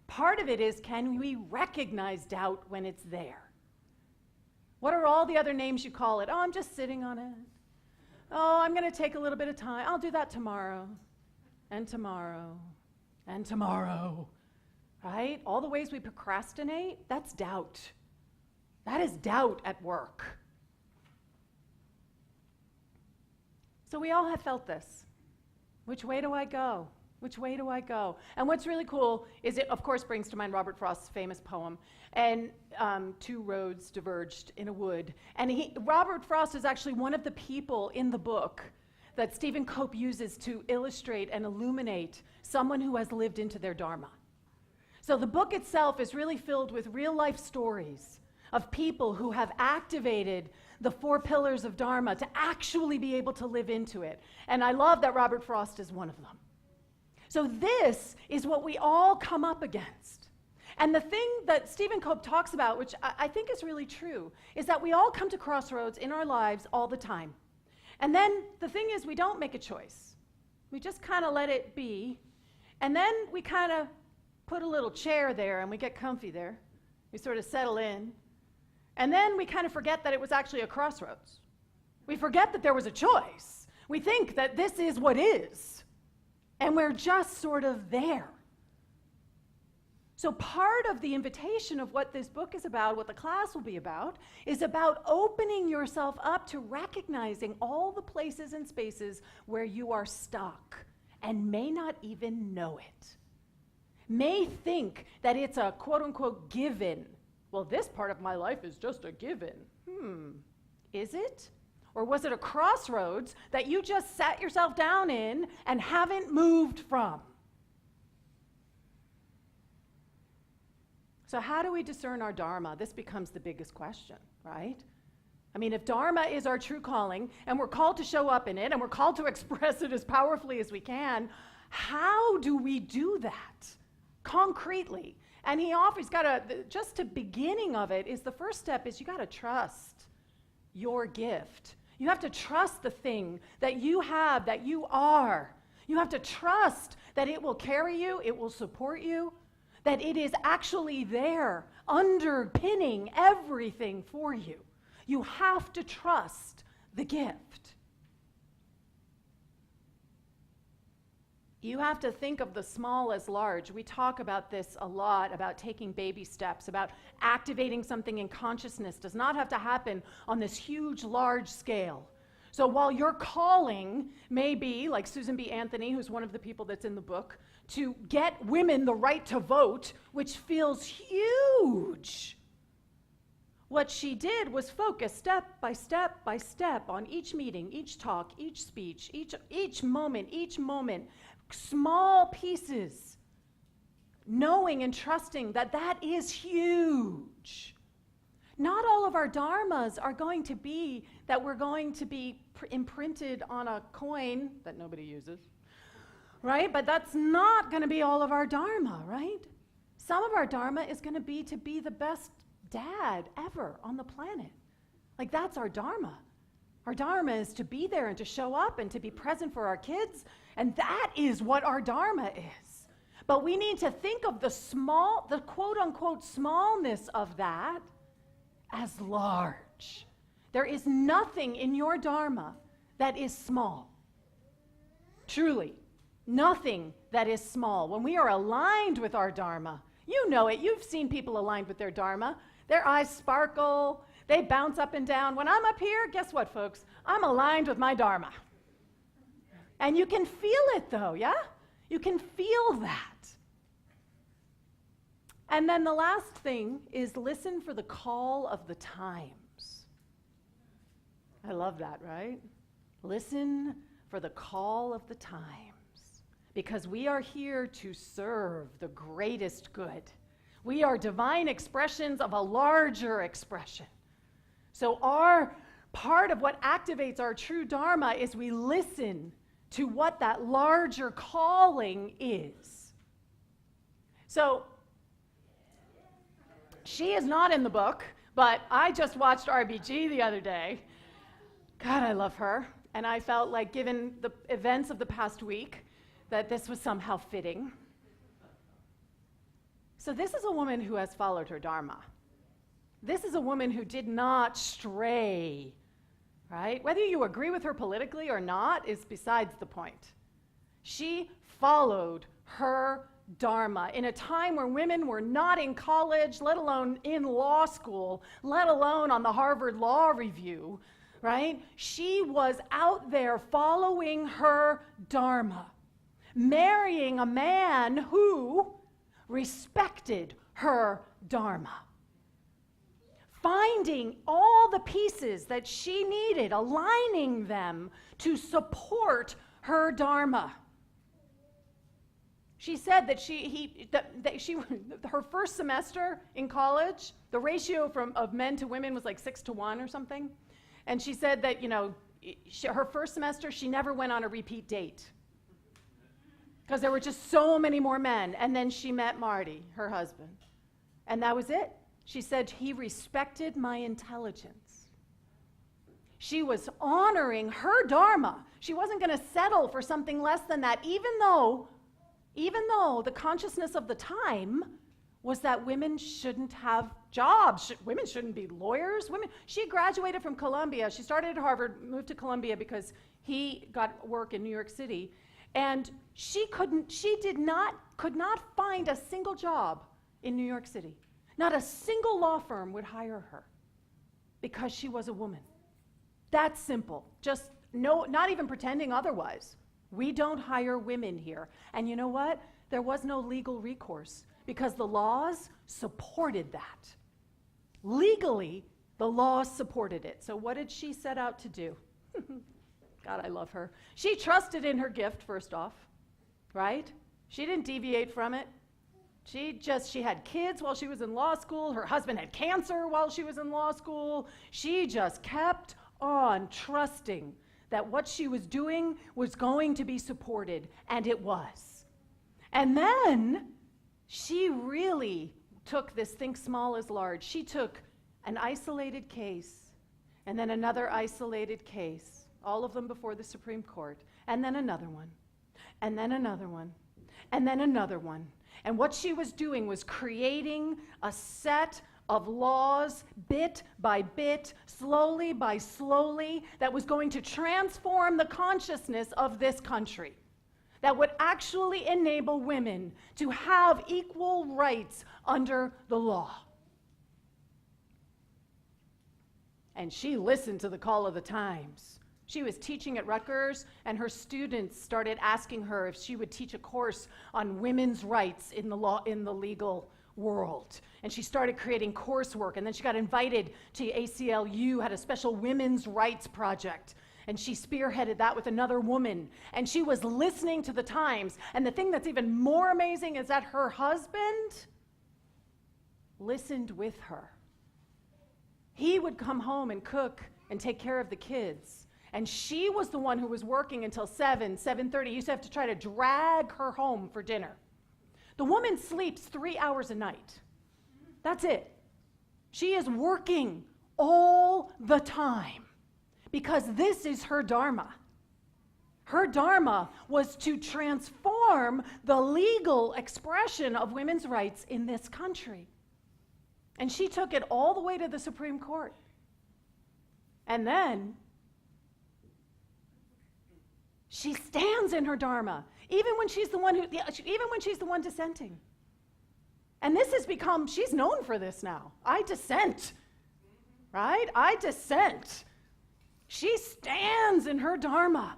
Part of it is, can we recognize doubt when it's there? What are all the other names you call it? Oh, I'm just sitting on it. Oh, I'm going to take a little bit of time. I'll do that tomorrow, and tomorrow, and tomorrow. Right? All the ways we procrastinate, that's doubt. That is doubt at work. So we all have felt this. Which way do I go? Which way do I go? And what's really cool is it, of course, brings to mind Robert Frost's famous poem, and two roads diverged in a wood. And Robert Frost is actually one of the people in the book that Stephen Cope uses to illustrate and illuminate someone who has lived into their Dharma. So the book itself is really filled with real-life stories of people who have activated the 4 pillars of Dharma to actually be able to live into it. And I love that Robert Frost is one of them. So this is what we all come up against. And the thing that Stephen Cope talks about, which I think is really true, is that we all come to crossroads in our lives all the time. And then the thing is, we don't make a choice. We just kind of let it be. And then we kind of put a little chair there and we get comfy there. We sort of settle in. And then we kind of forget that it was actually a crossroads. We forget that there was a choice. We think that this is what is. And we're just sort of there. So part of the invitation of what this book is about, what the class will be about, is about opening yourself up to recognizing all the places and spaces where you are stuck and may not even know it. May think that it's a quote-unquote given. Well, this part of my life is just a given. Is it? Or was it a crossroads that you just sat yourself down in and haven't moved from? So how do we discern our Dharma? This becomes the biggest question, right? I mean, if Dharma is our true calling, and we're called to show up in it, and we're called to express it as powerfully as we can, how do we do that concretely? And he offers, just the beginning of it is the first step is you got to trust your gift. You have to trust the thing that you have, that you are. You have to trust that it will carry you, it will support you, that it is actually there, underpinning everything for you. You have to trust the gift. You have to think of the small as large. We talk about this a lot, about taking baby steps, about activating something in consciousness. Does not have to happen on this huge, large scale. So while your calling may be, like Susan B. Anthony, who's one of the people that's in the book, to get women the right to vote, which feels huge. What she did was focus step by step by step on each meeting, each talk, each speech, each moment, small pieces, knowing and trusting that that is huge. Not all of our dharmas are going to be that we're going to be imprinted on a coin that nobody uses, right? But that's not going to be all of our dharma, right? Some of our dharma is going to be the best dad ever on the planet. Like, that's our dharma. Our dharma is to be there and to show up and to be present for our kids, and that is what our dharma is. But we need to think of the quote-unquote smallness of that as large. There is nothing in your Dharma that is small. Truly, nothing that is small. When we are aligned with our Dharma, you know it. You've seen people aligned with their Dharma. Their eyes sparkle. They bounce up and down. When I'm up here, guess what, folks? I'm aligned with my Dharma. And you can feel it, though, yeah? You can feel that. And then the last thing is listen for the call of the times. I love that, right? Listen for the call of the times. Because we are here to serve the greatest good. We are divine expressions of a larger expression. So our part of what activates our true Dharma is we listen to what that larger calling is. So she is not in the book, but I just watched RBG the other day. God, I love her. And I felt like, given the events of the past week, that this was somehow fitting. So this is a woman who has followed her Dharma. This is a woman who did not stray, right? Whether you agree with her politically or not is besides the point. She followed her Dharma in a time where women were not in college, let alone in law school, let alone on the Harvard Law Review, right? She was out there following her Dharma, marrying a man who respected her Dharma, finding all the pieces that she needed, aligning them to support her Dharma. She said that her first semester in college, the ratio of men to women was like 6-to-1 or something. And she said that, her first semester, she never went on a repeat date because there were just so many more men. And then she met Marty, her husband. And that was it. She said, he respected my intelligence. She was honoring her Dharma. She wasn't going to settle for something less than that, even though the consciousness of the time was that women shouldn't have jobs. Women shouldn't be lawyers. She graduated from Columbia. She started at Harvard, moved to Columbia because he got work in New York City. And she could not find a single job in New York City. Not a single law firm would hire her because she was a woman. That's simple. Just not even pretending otherwise. We don't hire women here. And you know what? There was no legal recourse because the laws supported that. Legally, the laws supported it. So what did she set out to do? God, I love her. She trusted in her gift, first off, right? She didn't deviate from it. She had kids while she was in law school. Her husband had cancer while she was in law school. She just kept on trusting that what she was doing was going to be supported, and it was. And then she really took this think small as large. She took an isolated case, and then another isolated case, all of them before the Supreme Court, and then another one, and then another one, and then another one. And what she was doing was creating a set of laws, bit by bit, slowly by slowly, that was going to transform the consciousness of this country, that would actually enable women to have equal rights under the law. And she listened to the call of the times. She was teaching at Rutgers, and her students started asking her if she would teach a course on women's rights in the legal world. And she started creating coursework, and then she got invited to ACLU, had a special women's rights project, and she spearheaded that with another woman. And she was listening to the times. And the thing that's even more amazing is that her husband listened with her. He would come home and cook and take care of the kids. And she was the one who was working until 7:30. He used to have to try to drag her home for dinner. The woman sleeps 3 hours a night. That's it. She is working all the time because this is her Dharma. Her Dharma was to transform the legal expression of women's rights in this country. And she took it all the way to the Supreme Court. And then she stands in her dharma, even when she's the one dissenting. And this has become, she's known for this now. I dissent, right? I dissent. She stands in her dharma,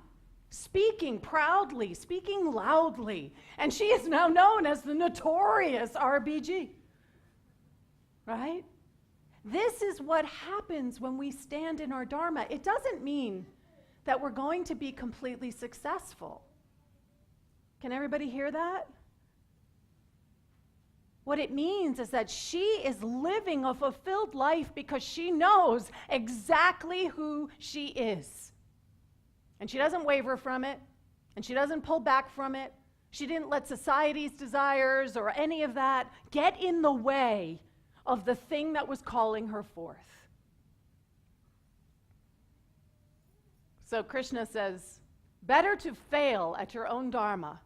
speaking proudly, speaking loudly. And she is now known as the notorious RBG, right? This is what happens when we stand in our dharma. It doesn't mean that we're going to be completely successful. Can everybody hear that? What it means is that she is living a fulfilled life because she knows exactly who she is. And she doesn't waver from it, and she doesn't pull back from it. She didn't let society's desires or any of that get in the way of the thing that was calling her forth. So Krishna says, better to fail at your own dharma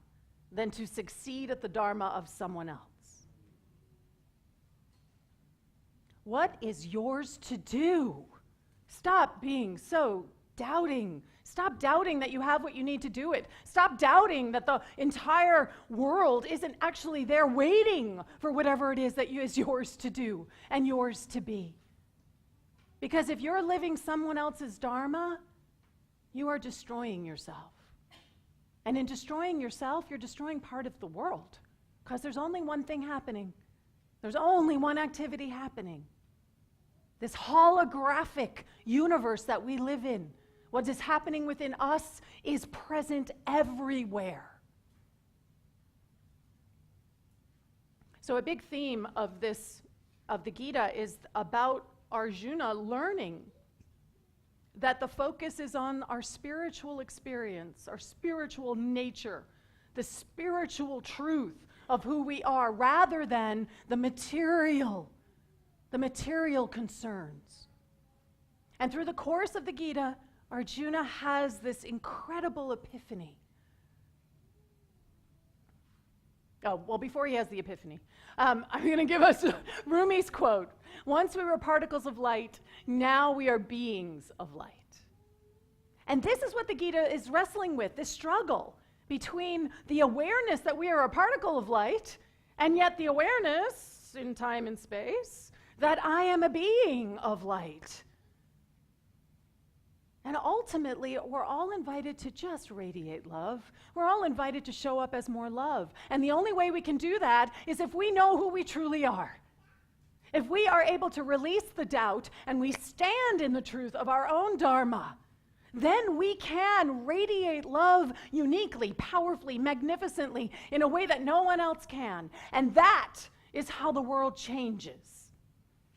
than to succeed at the dharma of someone else. What is yours to do? Stop being so doubting. Stop doubting that you have what you need to do it. Stop doubting that the entire world isn't actually there waiting for whatever it is that is yours to do and yours to be. Because if you're living someone else's dharma, you are destroying yourself. And in destroying yourself, you're destroying part of the world. Because there's only one thing happening. There's only one activity happening. This holographic universe that we live in, what is happening within us is present everywhere. So a big theme of the Gita is about Arjuna learning that the focus is on our spiritual experience, our spiritual nature, the spiritual truth of who we are, rather than the material concerns. And through the course of the Gita, Arjuna has this incredible epiphany. Oh, well, before he has the epiphany, I'm going to give us Rumi's quote. Once we were particles of light, now we are beings of light. And this is what the Gita is wrestling with, this struggle between the awareness that we are a particle of light, and yet the awareness in time and space that I am a being of light. And ultimately, we're all invited to just radiate love. We're all invited to show up as more love. And the only way we can do that is if we know who we truly are. If we are able to release the doubt and we stand in the truth of our own dharma, then we can radiate love uniquely, powerfully, magnificently, in a way that no one else can. And that is how the world changes.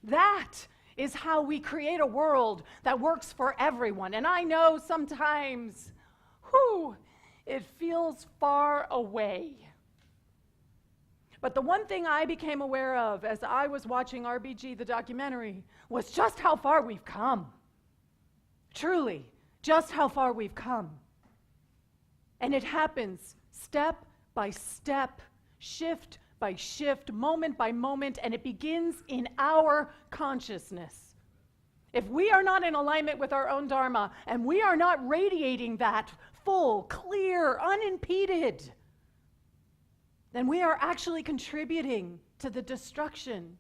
That is how we create a world that works for everyone. And I know sometimes, it feels far away. But the one thing I became aware of as I was watching RBG, the documentary, was just how far we've come. Truly, just how far we've come. And it happens step by step, shift by shift, moment by moment, and it begins in our consciousness. If we are not in alignment with our own dharma, and we are not radiating that full, clear, unimpeded, then we are actually contributing to the destruction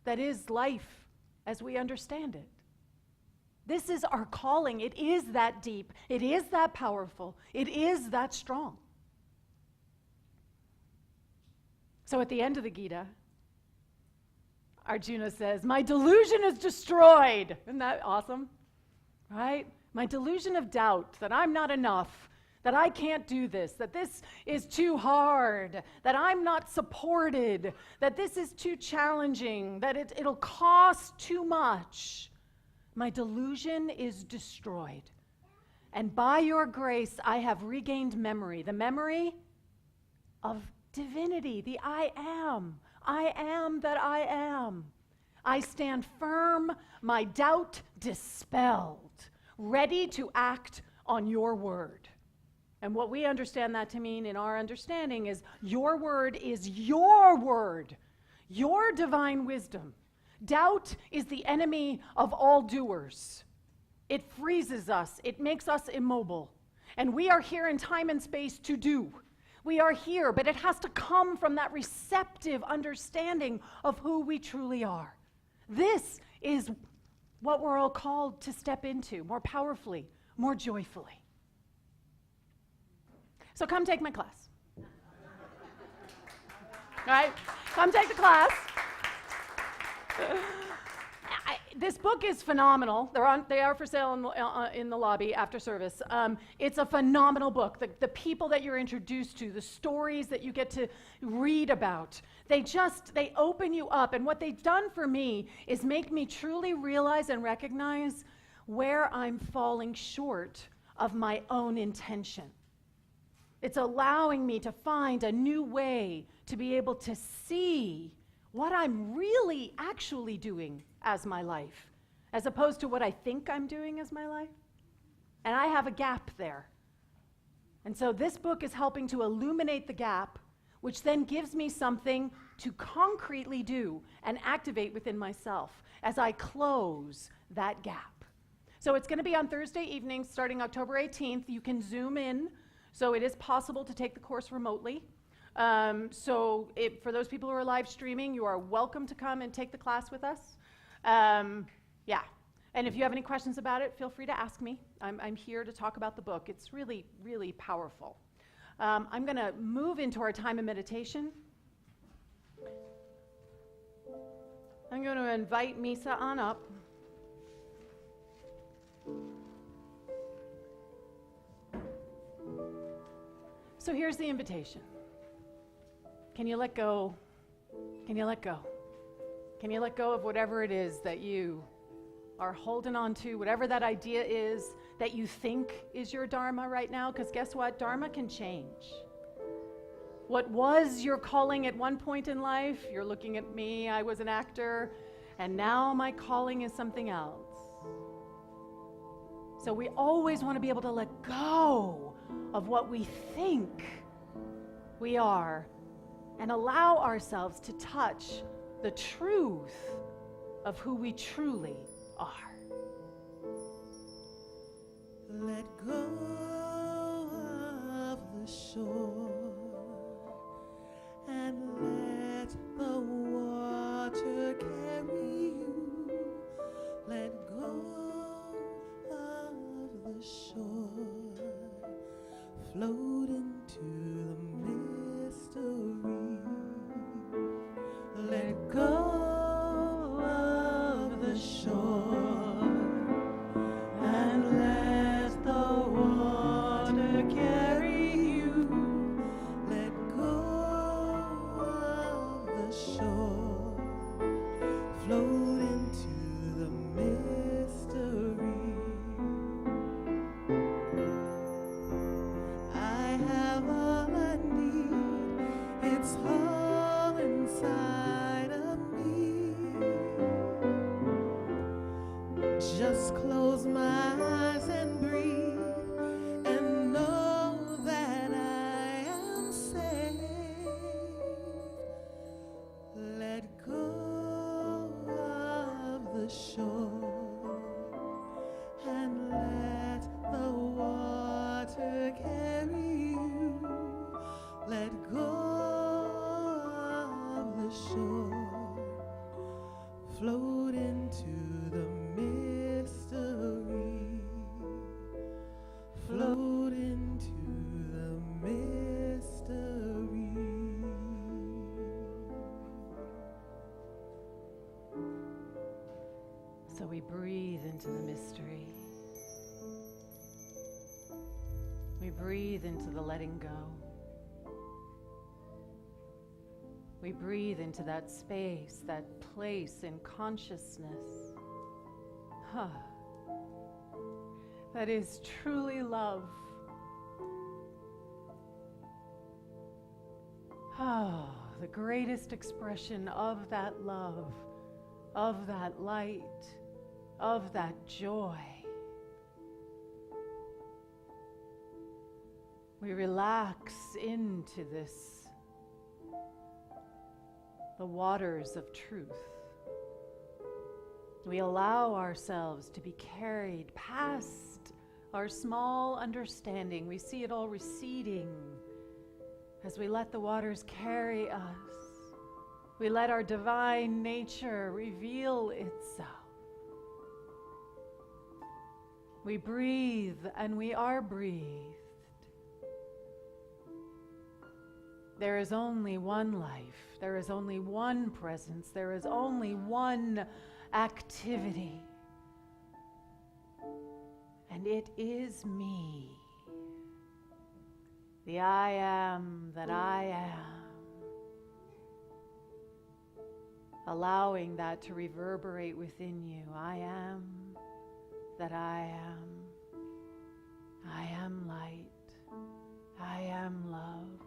that is life as we understand it. This is our calling. It is that deep. It is that powerful. It is that strong. So at the end of the Gita, Arjuna says, my delusion is destroyed. Isn't that awesome? Right? My delusion of doubt, that I'm not enough, that I can't do this, that this is too hard, that I'm not supported, that this is too challenging, that it'll cost too much. My delusion is destroyed. And by your grace, I have regained memory, the memory of divinity, the I am that I am. I stand firm, my doubt dispelled, ready to act on your word. And what we understand that to mean in our understanding is your word is your word, your divine wisdom. Doubt is the enemy of all doers. It freezes us. It makes us immobile. And we are here in time and space to do. We are here, but it has to come from that receptive understanding of who we truly are. This is what we're all called to step into more powerfully, more joyfully. So come take my class. All right? Come take the class. This book is phenomenal. They are for sale in the lobby after service. It's a phenomenal book. The people that you're introduced to, the stories that you get to read about, they open you up. And what they've done for me is make me truly realize and recognize where I'm falling short of my own intention. It's allowing me to find a new way to be able to see what I'm really actually doing as my life, as opposed to what I think I'm doing as my life. And I have a gap there. And so this book is helping to illuminate the gap, which then gives me something to concretely do and activate within myself as I close that gap. So it's going to be on Thursday evenings starting October 18th. You can Zoom in, so it is possible to take the course remotely. For those people who are live streaming, you are welcome to come and take the class with us. Yeah. And if you have any questions about it, feel free to ask me. I'm here to talk about the book. It's really, really powerful. I'm going to move into our time of meditation. I'm going to invite Misa on up. So here's the invitation. Can you let go? Can you let go? Can you let go of whatever it is that you are holding on to, whatever that idea is that you think is your Dharma right now? Because guess what? Dharma can change. What was your calling at one point in life, you're looking at me, I was an actor, and now my calling is something else. So we always want to be able to let go of what we think we are and allow ourselves to touch the truth of who we truly are. Let go of the shore and let the water carry you. Let go of the shore, float into the mystery. Let go of the shore and let the water carry you. Let go of the shore, float into the mystery. I have all I need, it's all inside of me. Just close my eyes and breathe and know that I am safe. Let go of the shore and let the water carry you. Let go of the shore, float into the mystery, float into the mystery. So we breathe into the mystery. We breathe into the letting go. We breathe into that space, that place in consciousness. That is truly love. The greatest expression of that love, of that light, of that joy. We relax into this, the waters of truth. We allow ourselves to be carried past our small understanding. We see it all receding as we let the waters carry us. We let our divine nature reveal itself. We breathe and we are breathed. There is only one life. There is only one presence. There is only one activity. And it is me. The I am that I am. Allowing that to reverberate within you. I am that I am. I am light. I am love.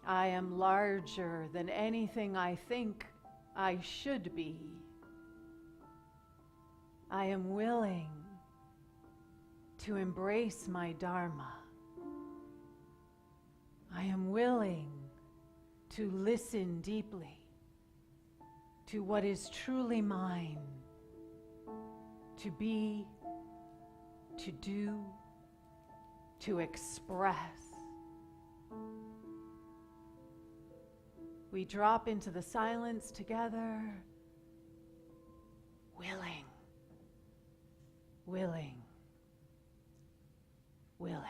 I am larger than anything I think I should be. I am willing to embrace my Dharma. I am willing to listen deeply to what is truly mine, to be, to do, to express. We drop into the silence together, willing, willing, willing.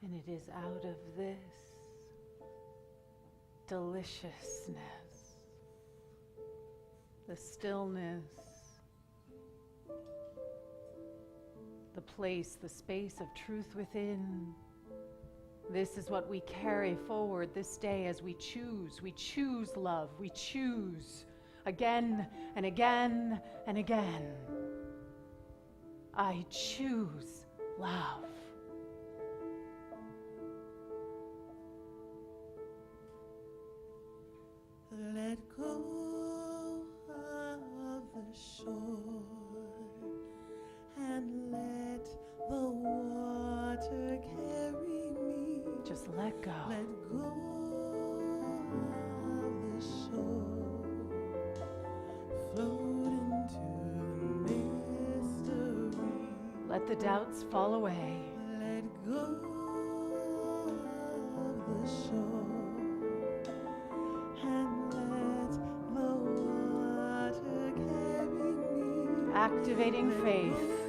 And it is out of this deliciousness, the stillness, the place, the space of truth within. This is what we carry forward this day as we choose. We choose love. We choose again and again and again. I choose love. Let go of the shore and let the water carry me. Just let go. Let go of the shore, float into mystery. Let the doubts fall away. Let go of the shore. Activating faith.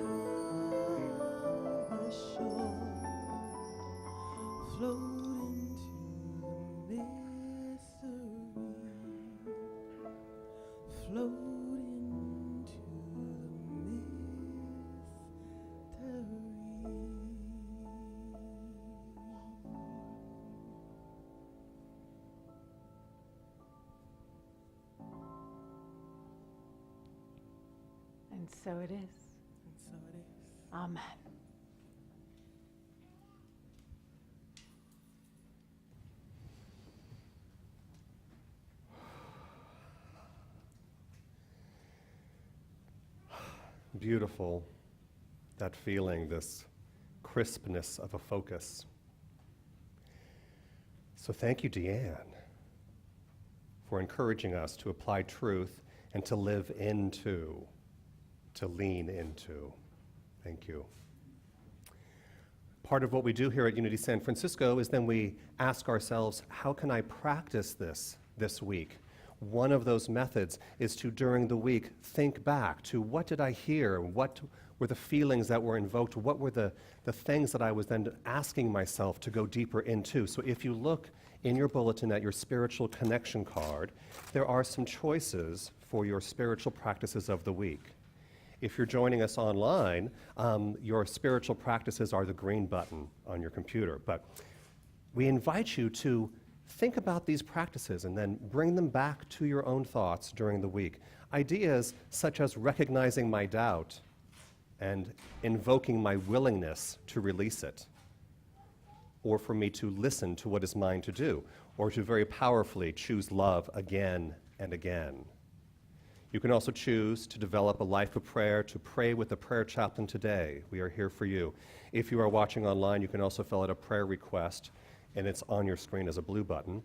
And so it is. And so it is. Amen. Beautiful, that feeling, this crispness of a focus. So thank you, Deanne, for encouraging us to apply truth and to live into to lean into. Thank you. Part of what we do here at Unity San Francisco is then we ask ourselves, how can I practice this week? One of those methods is to, during the week, think back to what did I hear? What were the feelings that were invoked? What were the things that I was then asking myself to go deeper into? So if you look in your bulletin at your spiritual connection card, there are some choices for your spiritual practices of the week. If you're joining us online, your spiritual practices are the green button on your computer. But we invite you to think about these practices and then bring them back to your own thoughts during the week. Ideas such as recognizing my doubt and invoking my willingness to release it, or for me to listen to what is mine to do, or to very powerfully choose love again and again. You can also choose to develop a life of prayer, to pray with the prayer chaplain today. We are here for you. If you are watching online, you can also fill out a prayer request, and it's on your screen as a blue button.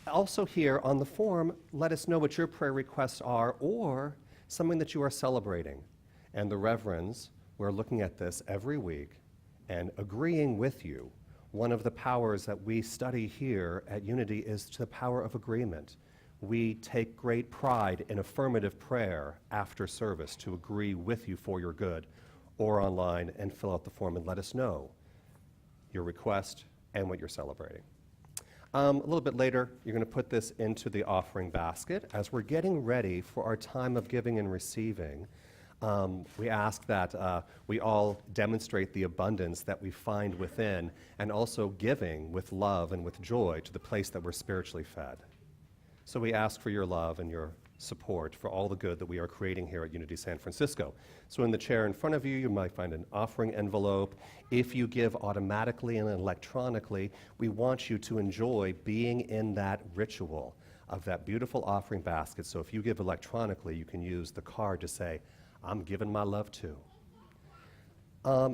Also here on the form, let us know what your prayer requests are or something that you are celebrating. And the reverends, we're looking at this every week and agreeing with you. One of the powers that we study here at Unity is the power of agreement. We take great pride in affirmative prayer after service to agree with you for your good, or online and fill out the form and let us know your request and what you're celebrating. A little bit later, you're going to put this into the offering basket. As we're getting ready for our time of giving and receiving, we ask that we all demonstrate the abundance that we find within, and also giving with love and with joy to the place that we're spiritually fed. So we ask for your love and your support for all the good that we are creating here at Unity San Francisco. So in the chair in front of you, you might find an offering envelope. If you give automatically and electronically, we want you to enjoy being in that ritual of that beautiful offering basket. So if you give electronically, you can use the card to say, I'm giving my love too.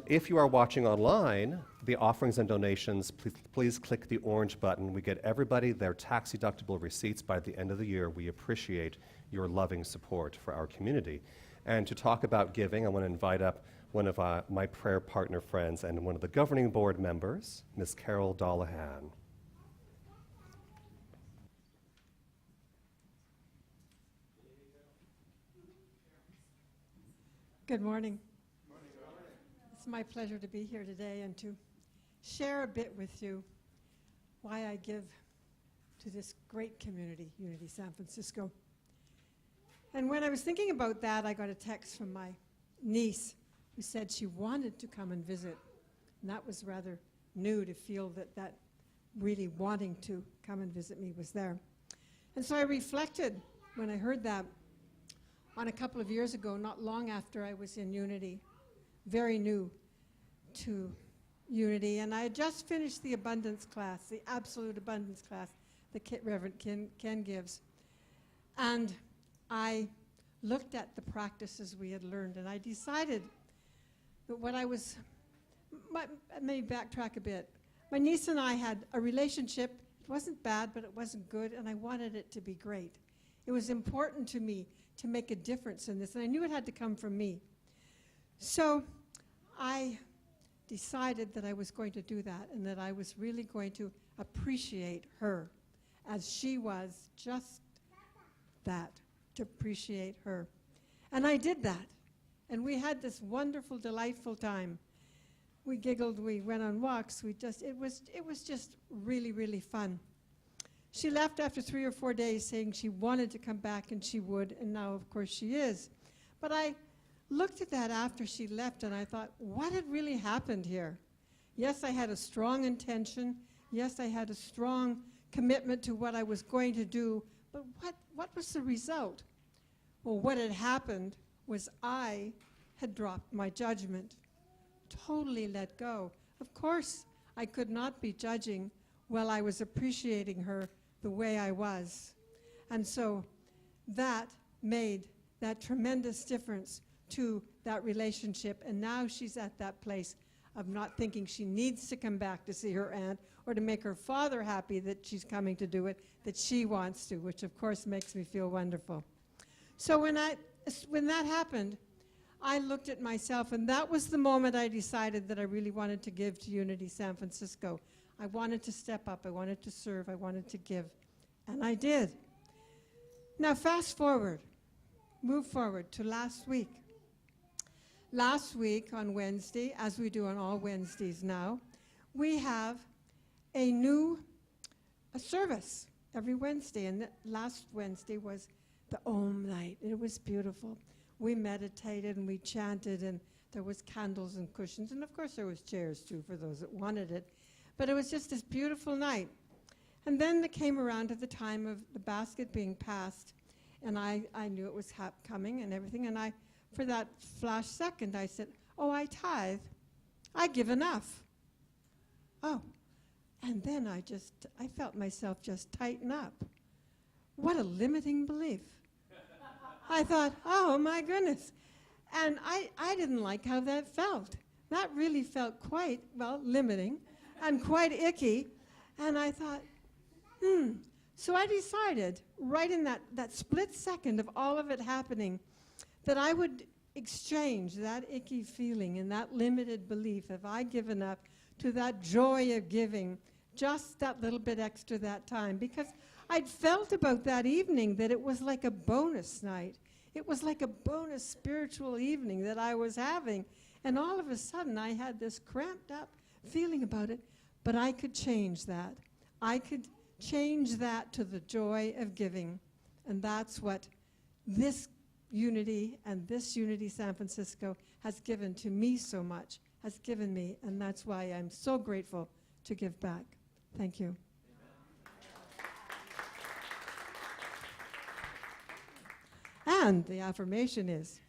If you are watching online, the offerings and donations, please click the orange button. We get everybody their tax-deductible receipts by the end of the year. We appreciate your loving support for our community. And to talk about giving, I want to invite up one of my prayer partner friends and one of the governing board members, Ms. Carol Dollahan. Good morning. It's my pleasure to be here today and to share a bit with you why I give to this great community, Unity San Francisco. And when I was thinking about that, I got a text from my niece who said she wanted to come and visit. And that was rather new to feel that really wanting to come and visit me was there. And so I reflected when I heard that on a couple of years ago, not long after I was in Unity, very new to Unity, and I had just finished the abundance class, the absolute abundance class that Reverend Ken gives. And I looked at the practices we had learned, and I decided that what I was, let me backtrack a bit. My niece and I had a relationship. It wasn't bad, but it wasn't good, and I wanted it to be great. It was important to me to make a difference in this, and I knew it had to come from me. So I decided that I was going to do that, and that I was really going to appreciate her as she was, just that, to appreciate her. And I did that, and we had this wonderful, delightful time. We giggled, we went on walks, it was just really, really fun. She left after 3 or 4 days saying she wanted to come back, and she would, and now of course she is. But I looked at that after she left, and I thought, what had really happened here? Yes, I had a strong intention. Yes, I had a strong commitment to what I was going to do, but what was the result? Well, what had happened was I had dropped my judgment, totally let go. Of course, I could not be judging while I was appreciating her the way I was. And so that made that tremendous difference to that relationship, and now she's at that place of not thinking she needs to come back to see her aunt or to make her father happy that she's coming to do it, that she wants to, which of course makes me feel wonderful. So when that happened, I looked at myself, and that was the moment I decided that I really wanted to give to Unity San Francisco. I wanted to step up, I wanted to serve, I wanted to give, and I did. Now fast forward, move forward to last week. Last week on Wednesday, as we do on all Wednesdays now, we have a service every Wednesday, and last Wednesday was the Om night. It was beautiful. We meditated and we chanted, and there was candles and cushions, and of course there was chairs too for those that wanted it. But it was just this beautiful night. And then it came around to the time of the basket being passed, and I knew it was coming and everything, and for that flash second, I said, oh, I tithe. I give enough. Oh, and then I felt myself just tighten up. What a limiting belief. I thought, oh my goodness. And I didn't like how that felt. That really felt quite, well, limiting and quite icky. And I thought, So I decided, right in that split second of all of it happening, that I would exchange that icky feeling and that limited belief, if I given up, to that joy of giving, just that little bit extra that time. Because I'd felt about that evening that it was like a bonus night. It was like a bonus spiritual evening that I was having. And all of a sudden, I had this cramped up feeling about it, but I could change that. I could change that to the joy of giving. And that's what this Unity and this Unity San Francisco has given to me so much, has given me, and that's why I'm so grateful to give back. Thank you. And the affirmation is,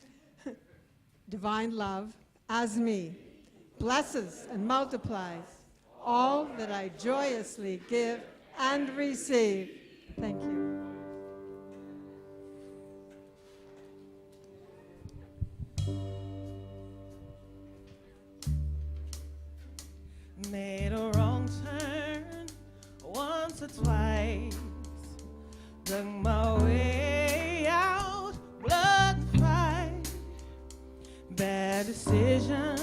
divine love as me blesses and multiplies all that I joyously give and receive. Thank you. Made a wrong turn once or twice, dug my way out, blood and fight, bad decisions,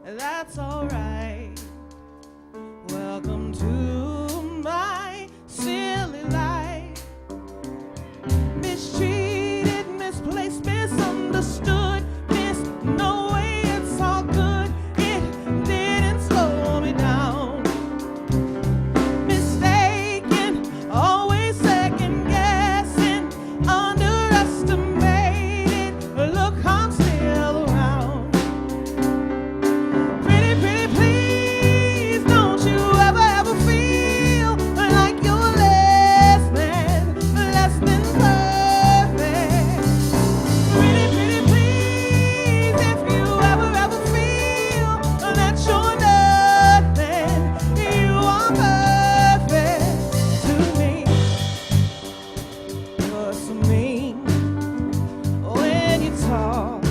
that's alright. Welcome to my silly life. Mistreated, misplaced, misunderstood, no way, it's all good. It didn't slow me down. Mistaken, always second guessing, underestimated. Look, I'm still around. Pretty, pretty, please, don't you ever feel like you're less than perfect. Pretty, pretty, please, if you ever feel that you're nothing, you are perfect to me. You're so mean when you talk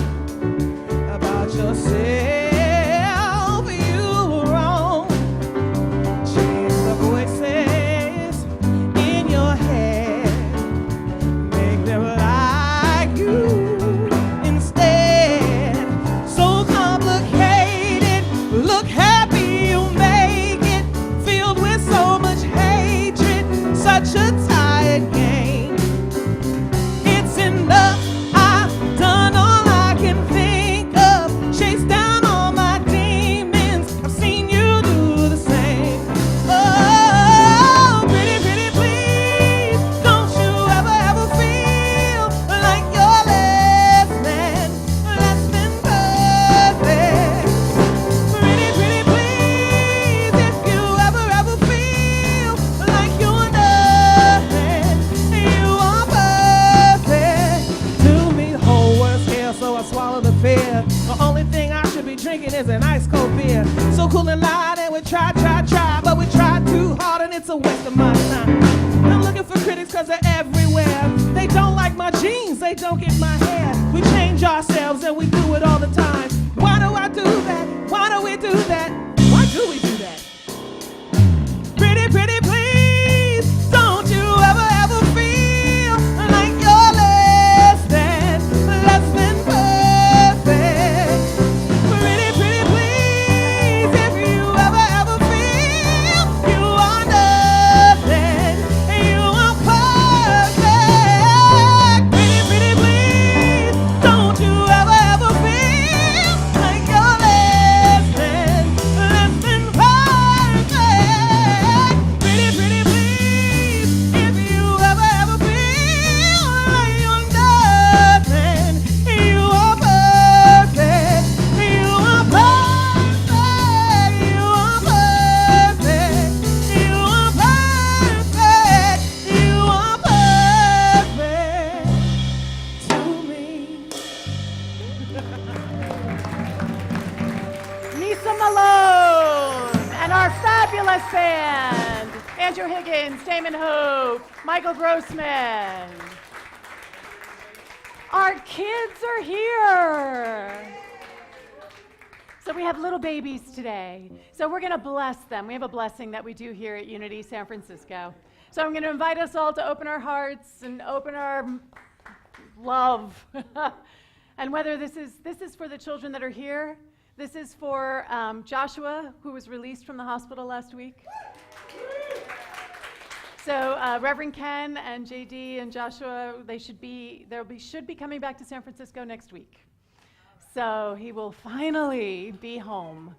about yourself, you were wrong. Change the voices in your head, make them like you instead. So complicated, look happy you make it, filled with so much hatred, such a tired game. It's enough, I've done all I can think of, chased down all my demons, I've seen you do the same. Oh, pretty, pretty, please, don't you ever feel like you're less than perfect. Pretty, pretty, please, if you ever feel like you're nothing, you are perfect to me. The whole world's scared, so I swallow the fear. The only thing I should be drinking is an ice cold beer. So cool and loud, and we try, but we try too hard, and it's a waste of my time. I'm looking for critics cause they're everywhere. They don't like my jeans, they don't get my hair. We change ourselves and we do it all the time. Why do I do that? Why do we do that? Why do we do that? Pretty, pretty, please, don't you ever feel like you're less than perfect. Andrew Higgins, Damon Hope, Michael Grossman. Our kids are here. So we have little babies today. So we're going to bless them. We have a blessing that we do here at Unity San Francisco. So I'm going to invite us all to open our hearts and open our love. And whether this is for the children that are here, this is for Joshua, who was released from the hospital last week. So Reverend Ken and JD and Joshua, they should be coming back to San Francisco next week. So he will finally be home.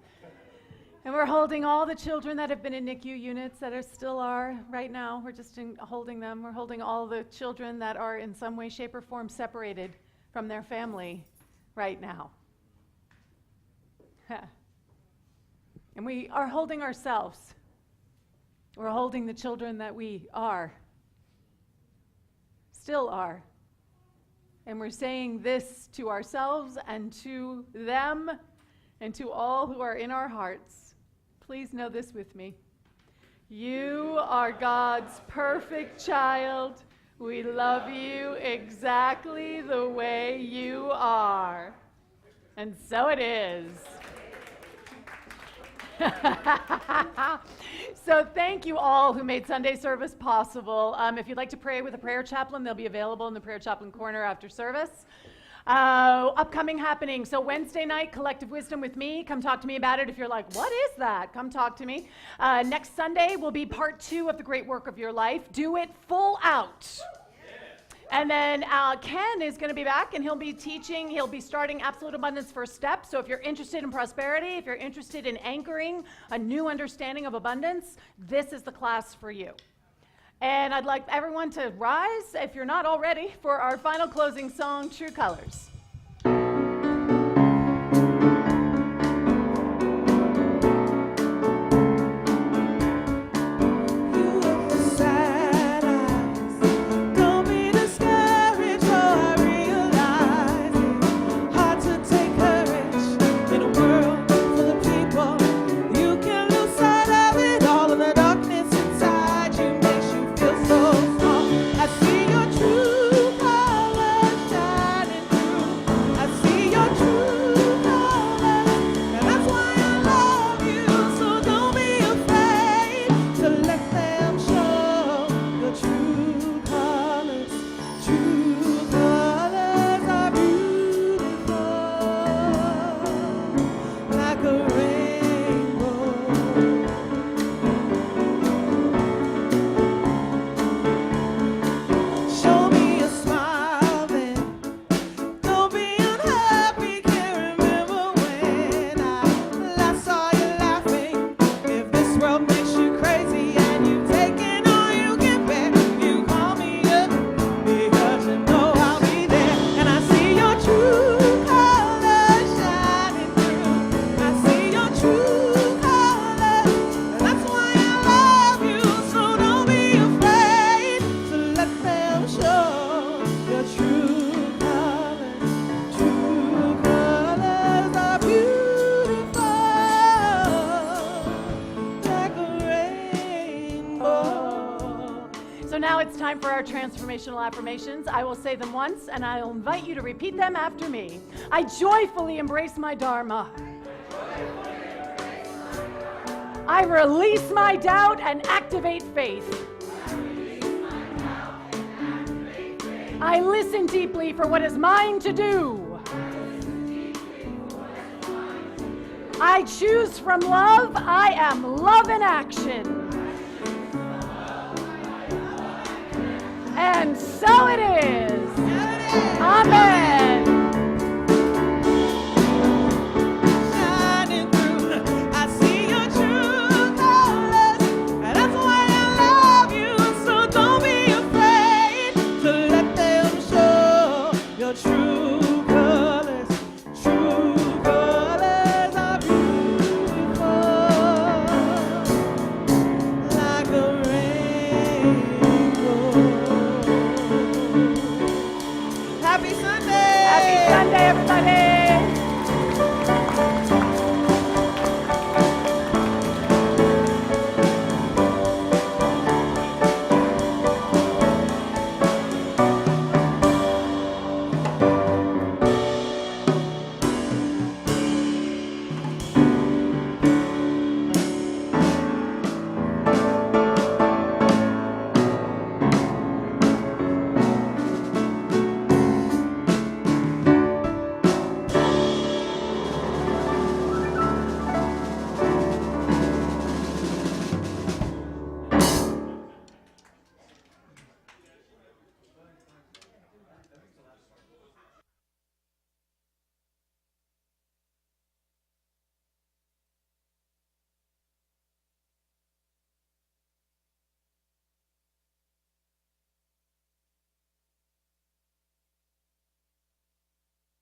And we're holding all the children that have been in NICU units that still are right now. We're just holding them. We're holding all the children that are in some way, shape, or form separated from their family right now. And we are holding ourselves. We're holding the children that we are, still are. And we're saying this to ourselves and to them and to all who are in our hearts. Please know this with me. You are God's perfect child. We love you exactly the way you are. And so it is. So thank you all who made Sunday service possible. If you'd like to pray with a prayer chaplain, they'll be available in the prayer chaplain corner after service. Upcoming happening. So Wednesday night, Collective Wisdom with me. Come talk to me about it. If you're like, what is that? Come talk to me. Next Sunday will be part 2 of the great work of your life. Do it full out. And then Ken is going to be back, and he'll be teaching. He'll be starting Absolute Abundance First Step. So if you're interested in prosperity, if you're interested in anchoring a new understanding of abundance, this is the class for you. And I'd like everyone to rise, if you're not already, for our final closing song, True Colors. Time for our transformational affirmations. I will say them once, and I'll invite you to repeat them after me. I joyfully embrace my Dharma. I release my doubt and activate faith. I listen deeply for what is mine to do. I choose from love. I am love in action. And so